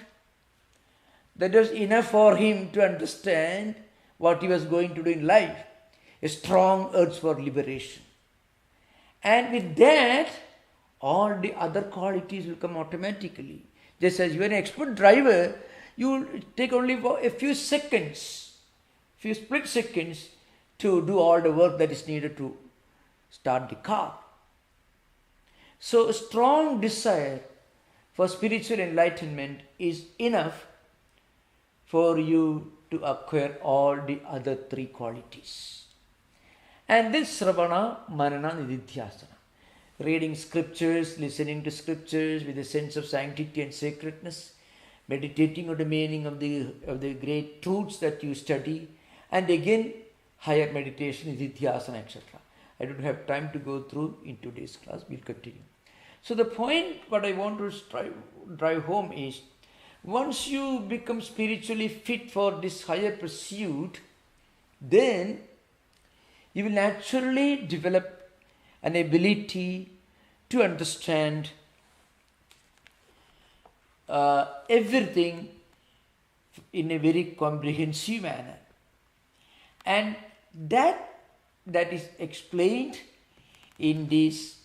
that was enough for him to understand what he was going to do in life. A strong urge for liberation. And with that, all the other qualities will come automatically. Just as you are an expert driver, you will take only a few seconds, few split seconds to do all the work that is needed to start the car. So a strong desire for spiritual enlightenment is enough for you to acquire all the other three qualities. And this Sravana, Manana, Nididhyasana. Reading scriptures, listening to scriptures with a sense of sanctity and sacredness, meditating on the meaning of the great truths that you study, and again higher meditation, Nididhyasana, etc. I don't have time to go through in today's class, we'll continue. So the point what I want to drive home is, once you become spiritually fit for this higher pursuit, then you will naturally develop an ability to understand everything in a very comprehensive manner. And that is explained in these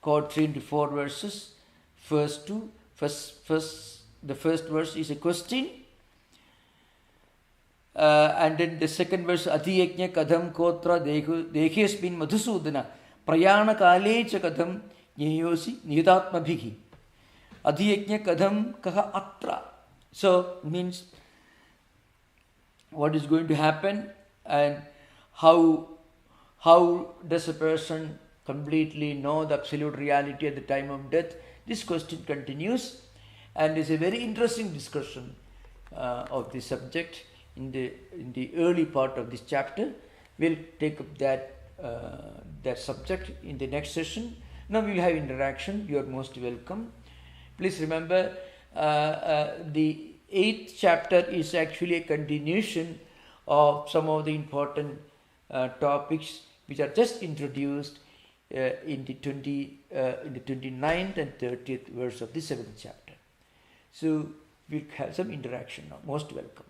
3-4 verses. The first verse is a question, and then the second verse, Adhyatma kadam kotra dehyasmin madhusudana prayana kalecha kadam nyeyosi adhyatma bhigi. Adhyatma kadam kaha atra. So means what is going to happen and how does a person completely know the absolute reality at the time of death. This question continues, and is a very interesting discussion of this subject in the early part of this chapter. We'll take up that subject in the next session. Now we'll have interaction. You are most welcome. Please remember, the 8th chapter is actually a continuation of some of the important topics which are just introduced in the 29th and 30th verse of the 7th chapter. So we'll have some interaction now. Most welcome.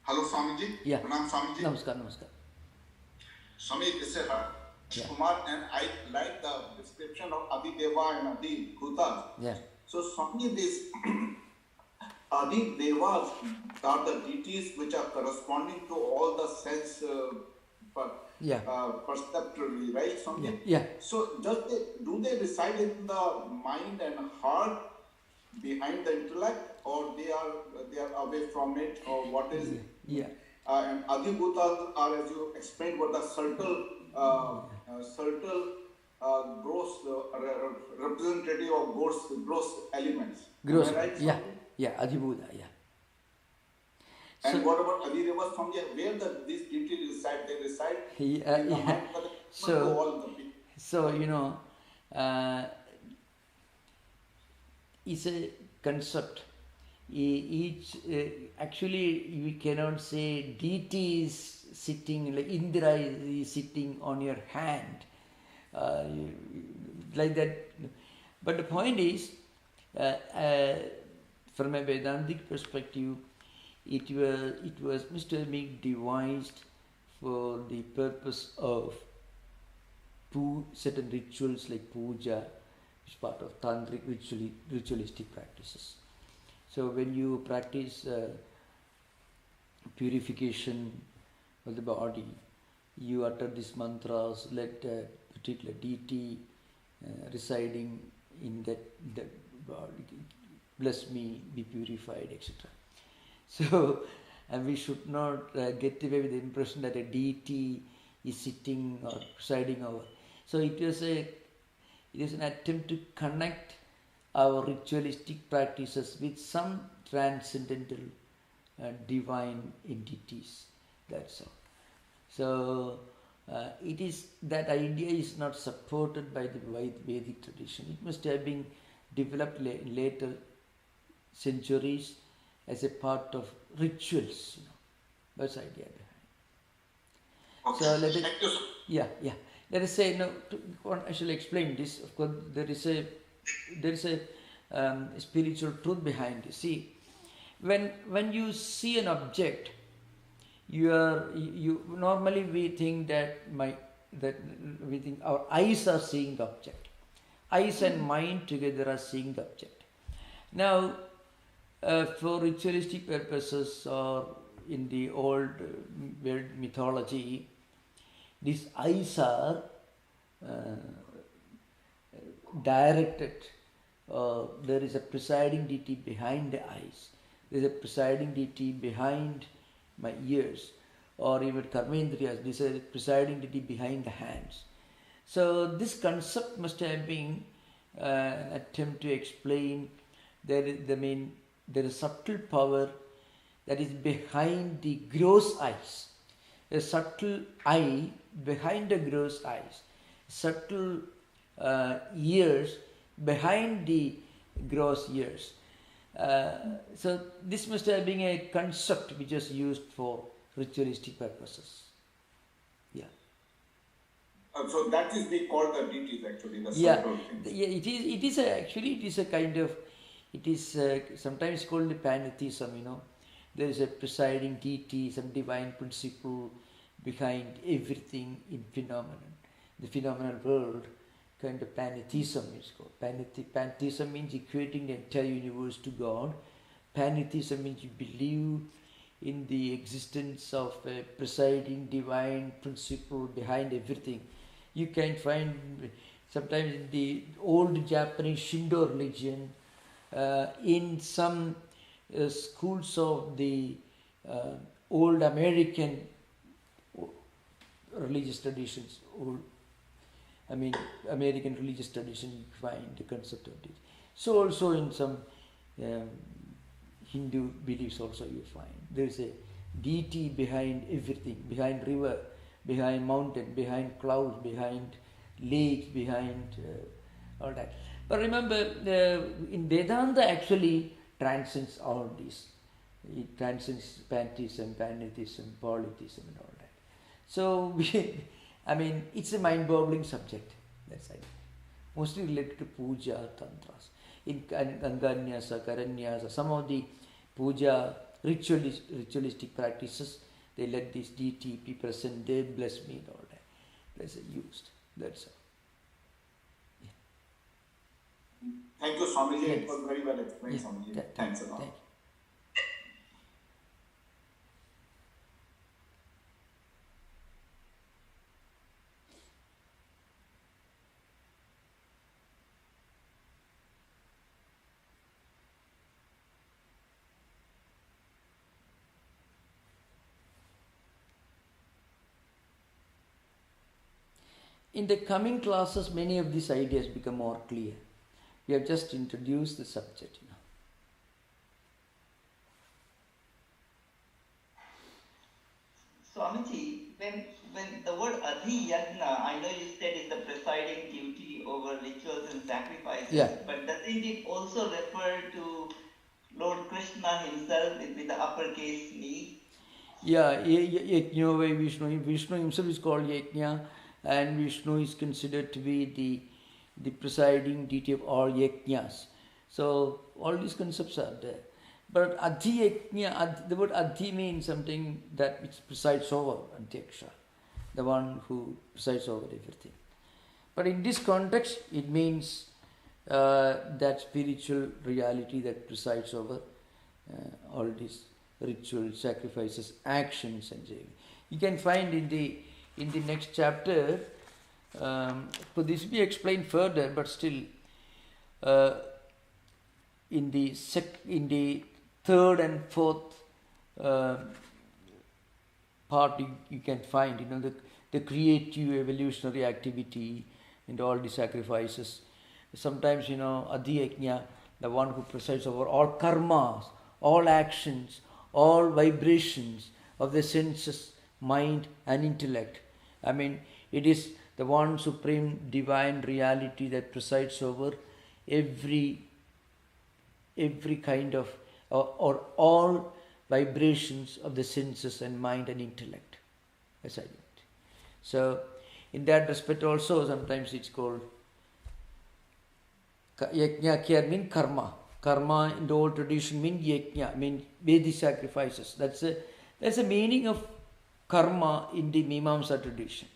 Hello, Swamiji. Yeah. Pranam, Swamiji. Namaskar. Swami, this is Kumar, and I like the description of Adideva and Adi Bhuta. Yeah. So, Swami, this Adi Devas are the deities which are corresponding to all the sense Yeah. perceptually, right? Yeah. Something. Yeah. So, do they reside in the mind and heart behind the intellect, or they are away from it, or what is? Yeah. Yeah. And Adhibhutas are, as you explained, what the subtle gross representative of gross elements. Am I Gross. right, Yeah. Swami? Yeah. Adhibuddha. Yeah. So And what about Adhirevas from there? Where these deities reside? They reside in the yeah. mind for the to So all the people. so uh, is a concept. Each actually we cannot say deity is sitting like Indra is sitting on your hand, uh, like that. But the point is, uh, uh, from a Vedantic perspective, it was Mr. Meek devised for the purpose of certain rituals like puja, which is part of tantric ritualistic practices. So when you practice purification of the body, you utter these mantras, let a particular deity residing in that body, bless me, be purified, etc. So, and we should not get away with the impression that a deity is sitting or presiding over. So it is an attempt to connect our ritualistic practices with some transcendental divine entities. That's all. So it is that idea is not supported by the Vedic tradition. It must have been developed in later centuries as a part of rituals. That's the idea behind. So let it. Yeah. Let us say I shall explain this. Of course, there is a spiritual truth behind it. See, when you see an object, you normally we think that we think our eyes are seeing the object. Eyes and mind together are seeing the object. Now, for ritualistic purposes or in the old world mythology, these eyes are directed. There is a presiding deity behind the eyes. There is a presiding deity behind my ears, or even karmendriyas. There is a presiding deity behind the hands. So this concept must have been an attempt to explain there is a subtle power that is behind the gross eyes. A subtle eye behind the gross eyes. Subtle ears behind the gross ears. So this must have been a concept which is used for ritualistic purposes. Yeah. So that is being called the deities actually. The Yeah. subtle things. Yeah. It is a kind of. It is sometimes called the pantheism. There is a presiding deity, some divine principle behind everything in phenomenon. The phenomenal world, kind of pantheism is called. Pantheism means equating the entire universe to God. Pantheism means you believe in the existence of a presiding divine principle behind everything. You can find sometimes in the old Japanese Shinto religion, in some schools of the old American religious traditions, American religious tradition, you find the concept of it. So also in some Hindu beliefs also you find there is a deity behind everything, behind river, behind mountain, behind clouds, behind lakes, behind all that. But remember, in Vedanta actually transcends all these. It transcends pantheism, polytheism and all that. So, it's a mind-boggling subject. That's it. Mostly related to puja, tantras. In Ganganyasa, Karanyasa, some of the puja ritualistic practices, they let this deity be present, they bless me and all that. That's used. That's all. Thank you, Swamiji. Yes. It was very well explained, Swamiji. Yeah. Thanks a lot. Thank you. in the coming classes, many of these ideas become more clear. We have just introduced the subject. Swamiji, when the word adhyatma, I know you said is the presiding duty over rituals and sacrifices, Yeah. but doesn't it also refer to Lord Krishna himself with the uppercase me? Yeah, Yajna by Vishnu. Vishnu himself is called Yajna, and Vishnu is considered to be the presiding deity of all Yajnas. So all these concepts are there. But Adhyatma, the word Adhi means something that which presides over Adhyaksha, the one who presides over everything. But in this context, it means that spiritual reality that presides over all these rituals, sacrifices, actions, and so on. You can find in the next chapter. So this will be explained further, but still, in the third and fourth part, you can find the creative evolutionary activity and all the sacrifices. Sometimes Adhyatma, the one who presides over all karmas, all actions, all vibrations of the senses, mind and intellect. I mean, it is the one supreme divine reality that presides over every kind of or all vibrations of the senses and mind and intellect. As I did. So, in that respect also, sometimes it's called yajna here means karma. Karma in the old tradition means yajna, means Vedic sacrifices. That's a meaning of karma in the Mimamsa tradition.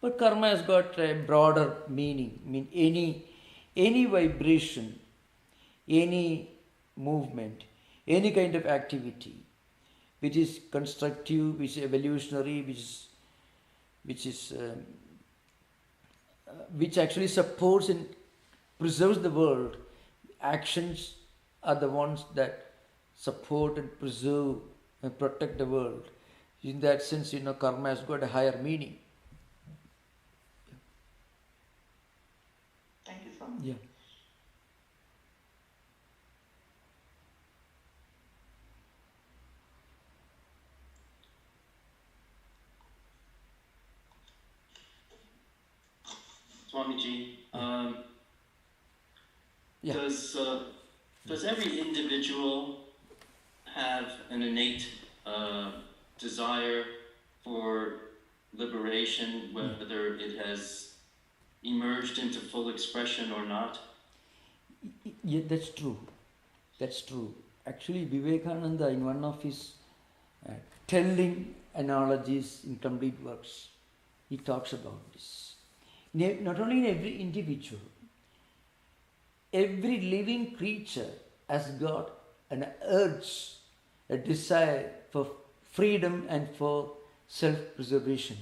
But karma has got a broader meaning. I mean any vibration, any movement, any kind of activity which is constructive, which is evolutionary, which actually supports and preserves the world. Actions are the ones that support and preserve and protect the world. In that sense, karma has got a higher meaning. Thank you, Swami. Yeah. Swamiji, Yeah. Does every individual have an innate desire for liberation, whether it has emerged into full expression or not? Yeah, that's true. That's true. Actually, Vivekananda, in one of his telling analogies in complete works, he talks about this. Not only in every individual, every living creature has got an urge, a desire for freedom and for self-preservation.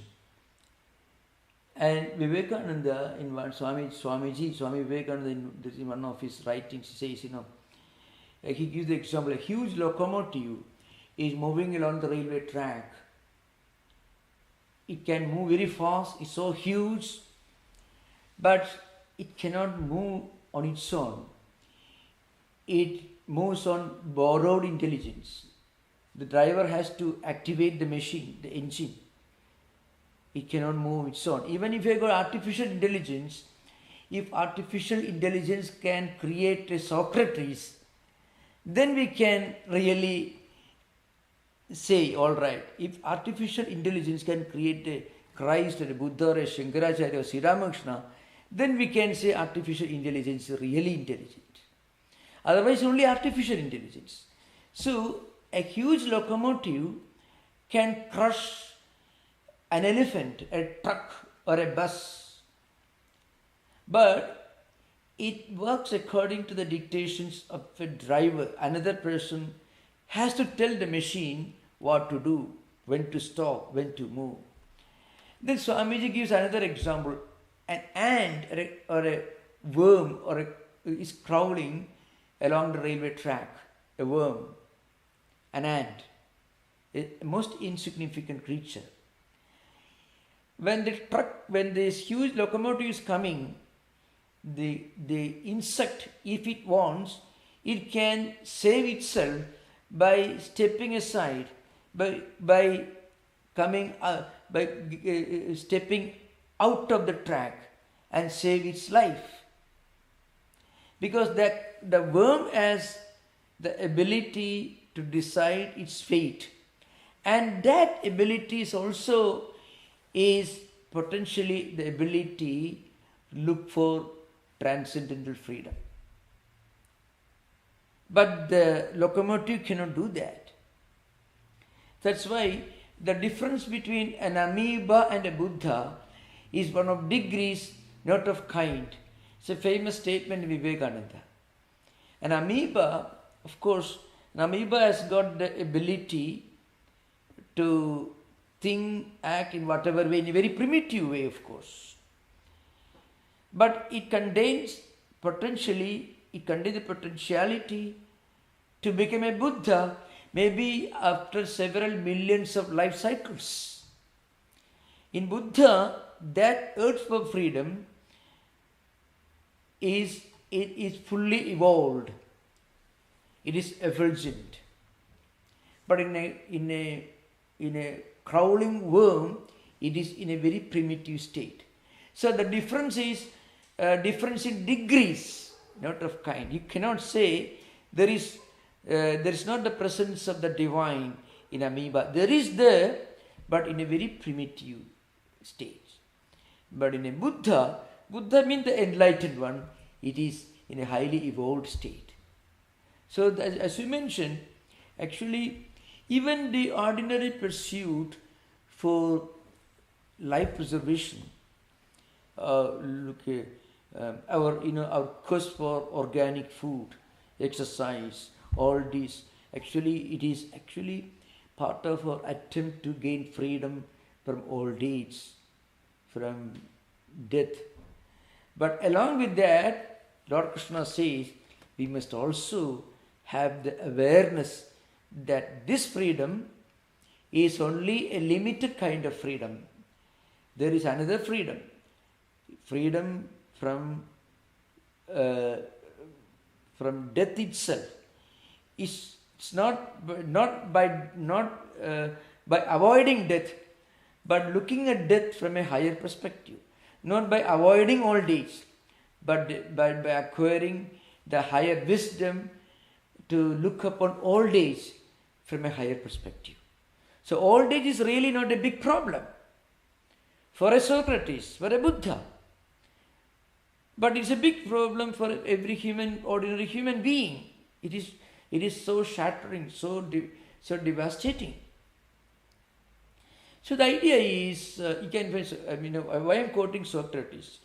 And Vivekananda, in one Swami Vivekananda, in one of his writings, he says, he gives the example, a huge locomotive is moving along the railway track. It can move very fast, it's so huge, but it cannot move on its own. It moves on borrowed intelligence. The driver has to activate the machine, the engine. It cannot move its own. Even if you have got artificial intelligence, if artificial intelligence can create a Socrates, then we can really say, all right, if artificial intelligence can create a Christ or a Buddha or a Shankaracharya or Sri Ramakrishna, then we can say artificial intelligence is really intelligent. Otherwise, only artificial intelligence. So, a huge locomotive can crush an elephant, a truck or a bus. But it works according to the dictations of a driver. Another person has to tell the machine what to do, when to stop, when to move. Then Swamiji gives another example. An ant or a worm is crawling along the railway track. A worm, an ant, a most insignificant creature. when the truck, when this huge locomotive is coming, the insect, if it wants, it can save itself by stepping aside, by coming, by stepping out of the track and save its life. Because the worm has the ability to decide its fate, and that ability is potentially the ability to look for transcendental freedom. But the locomotive cannot do that. That's why the difference between an amoeba and a Buddha is one of degrees, not of kind. It's a famous statement of Vivekananda. An amoeba, of course, an amoeba has got the ability to think, act in whatever way, in a very primitive way, of course. But it contains the potentiality to become a Buddha, maybe after several millions of life cycles. In Buddha, that urge for freedom is fully evolved. It is effulgent. But in a crawling worm, it is in a very primitive state. So the difference is difference in degrees, not of kind. You cannot say there is not the presence of the divine in amoeba. There is there, but in a very primitive stage. But in a Buddha means the enlightened one, it is in a highly evolved state. So as we mentioned, actually even the ordinary pursuit for life preservation, our quest for organic food, exercise, all this, it is part of our attempt to gain freedom from old age, from death. But along with that, Lord Krishna says we must also have the awareness that this freedom is only a limited kind of freedom. There is another freedom from death itself. It's not by avoiding death, but looking at death from a higher perspective. Not by avoiding old age, but by acquiring the higher wisdom to look upon old age from a higher perspective. So old age is really not a big problem for a Socrates, for a Buddha. But it's a big problem for every ordinary human being. It is so shattering, so devastating. So the idea is, you can find, why I'm quoting Socrates.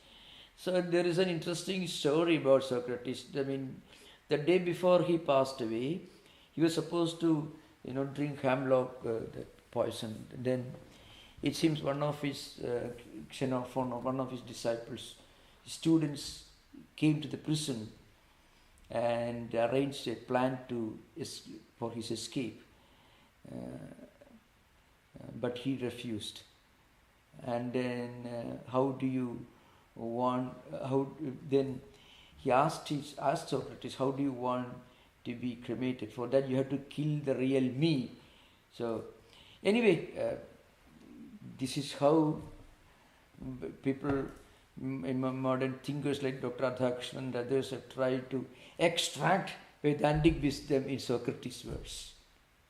So there is an interesting story about Socrates. The day before he passed away, he was supposed to, drink hemlock, that poison. Then it seems one of his Xenophon, or one of his disciples, students, came to the prison and arranged a plan for his escape. But he refused. And then then he asked Socrates, how do you want to be cremated? For that you have to kill the real me. So anyway, this is how people, modern thinkers like Dr. Advaitic and others, have tried to extract Vedantic wisdom in Socrates' words.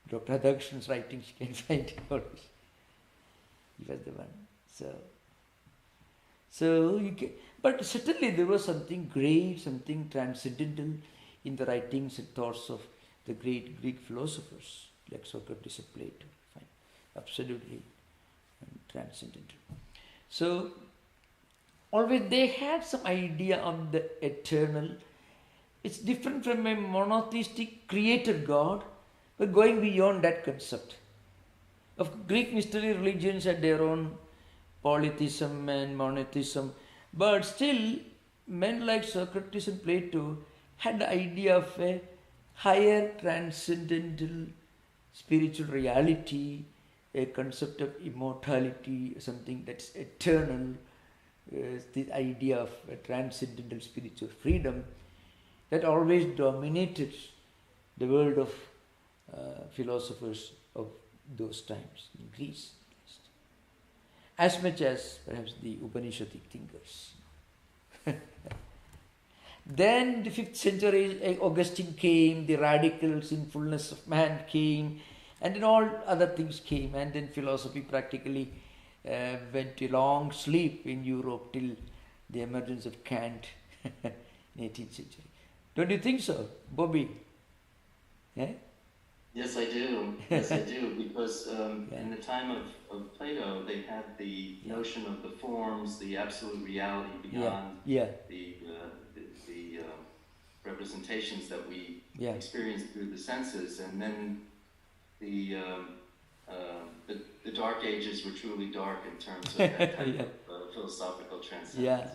Dr. Advaitic's writings, you can find all this. He was the one. So you can, but certainly there was something great, something transcendental in the writings and thoughts of the great Greek philosophers like Socrates and Plato. Fine. Absolutely transcendental. So always they had some idea of the eternal. It's different from a monotheistic creator God, but going beyond that concept. Of Greek mystery religions had their own polytheism and monotheism, but still men like Socrates and Plato had the idea of a higher transcendental spiritual reality, a concept of immortality, something that's eternal, the idea of a transcendental spiritual freedom, that always dominated the world of philosophers of those times, in Greece at least, as much as perhaps the Upanishadic thinkers. Then the 5th century, Augustine came, the radical sinfulness of man came, and then all other things came, and then philosophy practically went to long sleep in Europe till the emergence of Kant in 18th century. Don't you think so, Bobby? Eh? Yes, I do. Yes, I do. Because in the time of Plato, they had the notion of the forms, the absolute reality beyond the representations that we experience through the senses, and then the Dark Ages were truly dark in terms of that type of philosophical transcendence.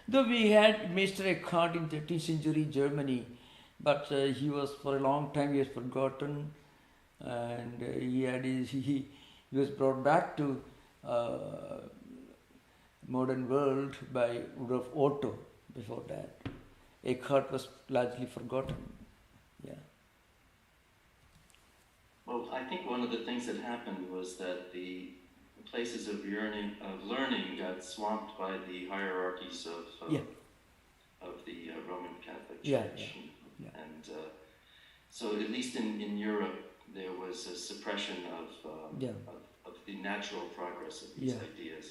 Though we had Mr. Eckhart in 13th century Germany, but he was for a long time he was forgotten, and he was brought back to modern world by Rudolf Otto. Before that, Eckhart was largely forgotten. Well, I think one of the things that happened was that the places of learning got swamped by the hierarchies of the Roman Catholic Church. And so at least in Europe, there was a suppression of the natural progress of these ideas.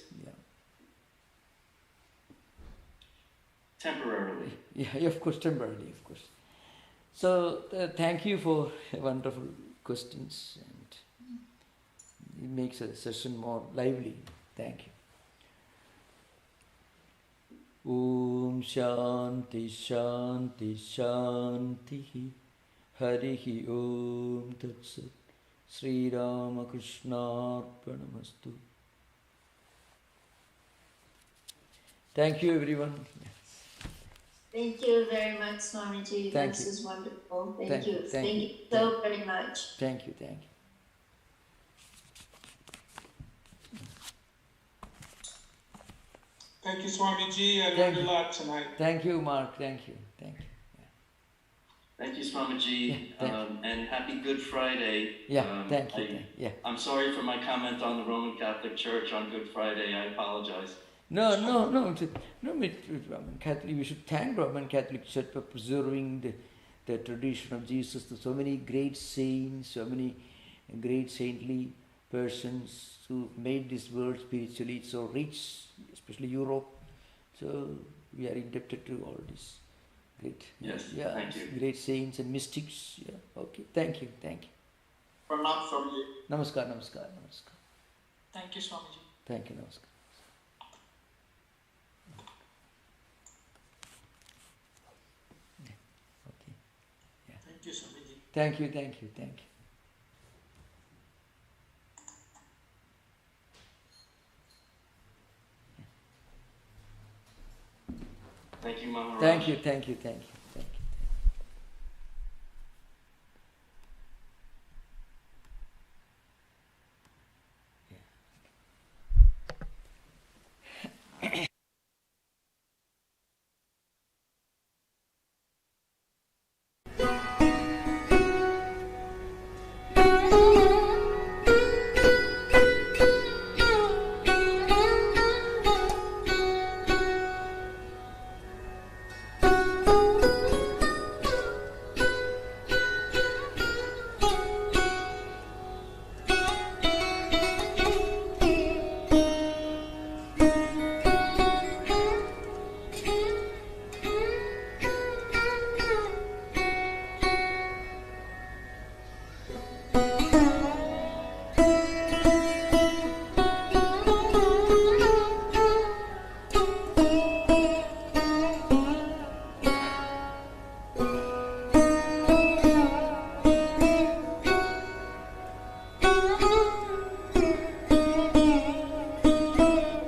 Temporarily. Of course, temporarily, of course. So thank you for wonderful questions, and it makes a session more lively. Thank you. Om Shanti Shanti Shanti Harihi Om Tat Sat Sri Ramakrishna Arpanamastu. Thank you, everyone. Thank you very much, Swamiji. Thank this you. is wonderful. Thank Thank you. you. Thank Thank you. you so very much. Thank you. Thank you. Thank you, Swamiji. I learned a lot tonight. Thank you, Mark. Thank you. Thank you. Thank you, Swamiji, and happy Good Friday. Thank you. I'm sorry for my comment on the Roman Catholic Church on Good Friday. I apologize. No, Catholic. We should thank Roman Catholic Church for preserving the tradition of Jesus. So many great saints, so many great saintly persons who made this world spiritually so rich, especially Europe. So we are indebted to all this great, thank you. great saints and mystics. Okay, thank you. Pranam, Swamiji. Namaskar. Thank you, Swamiji. Thank you, namaskar. Thank you, Swamiji. Thank you. Thank you, Maharaj. Thank you.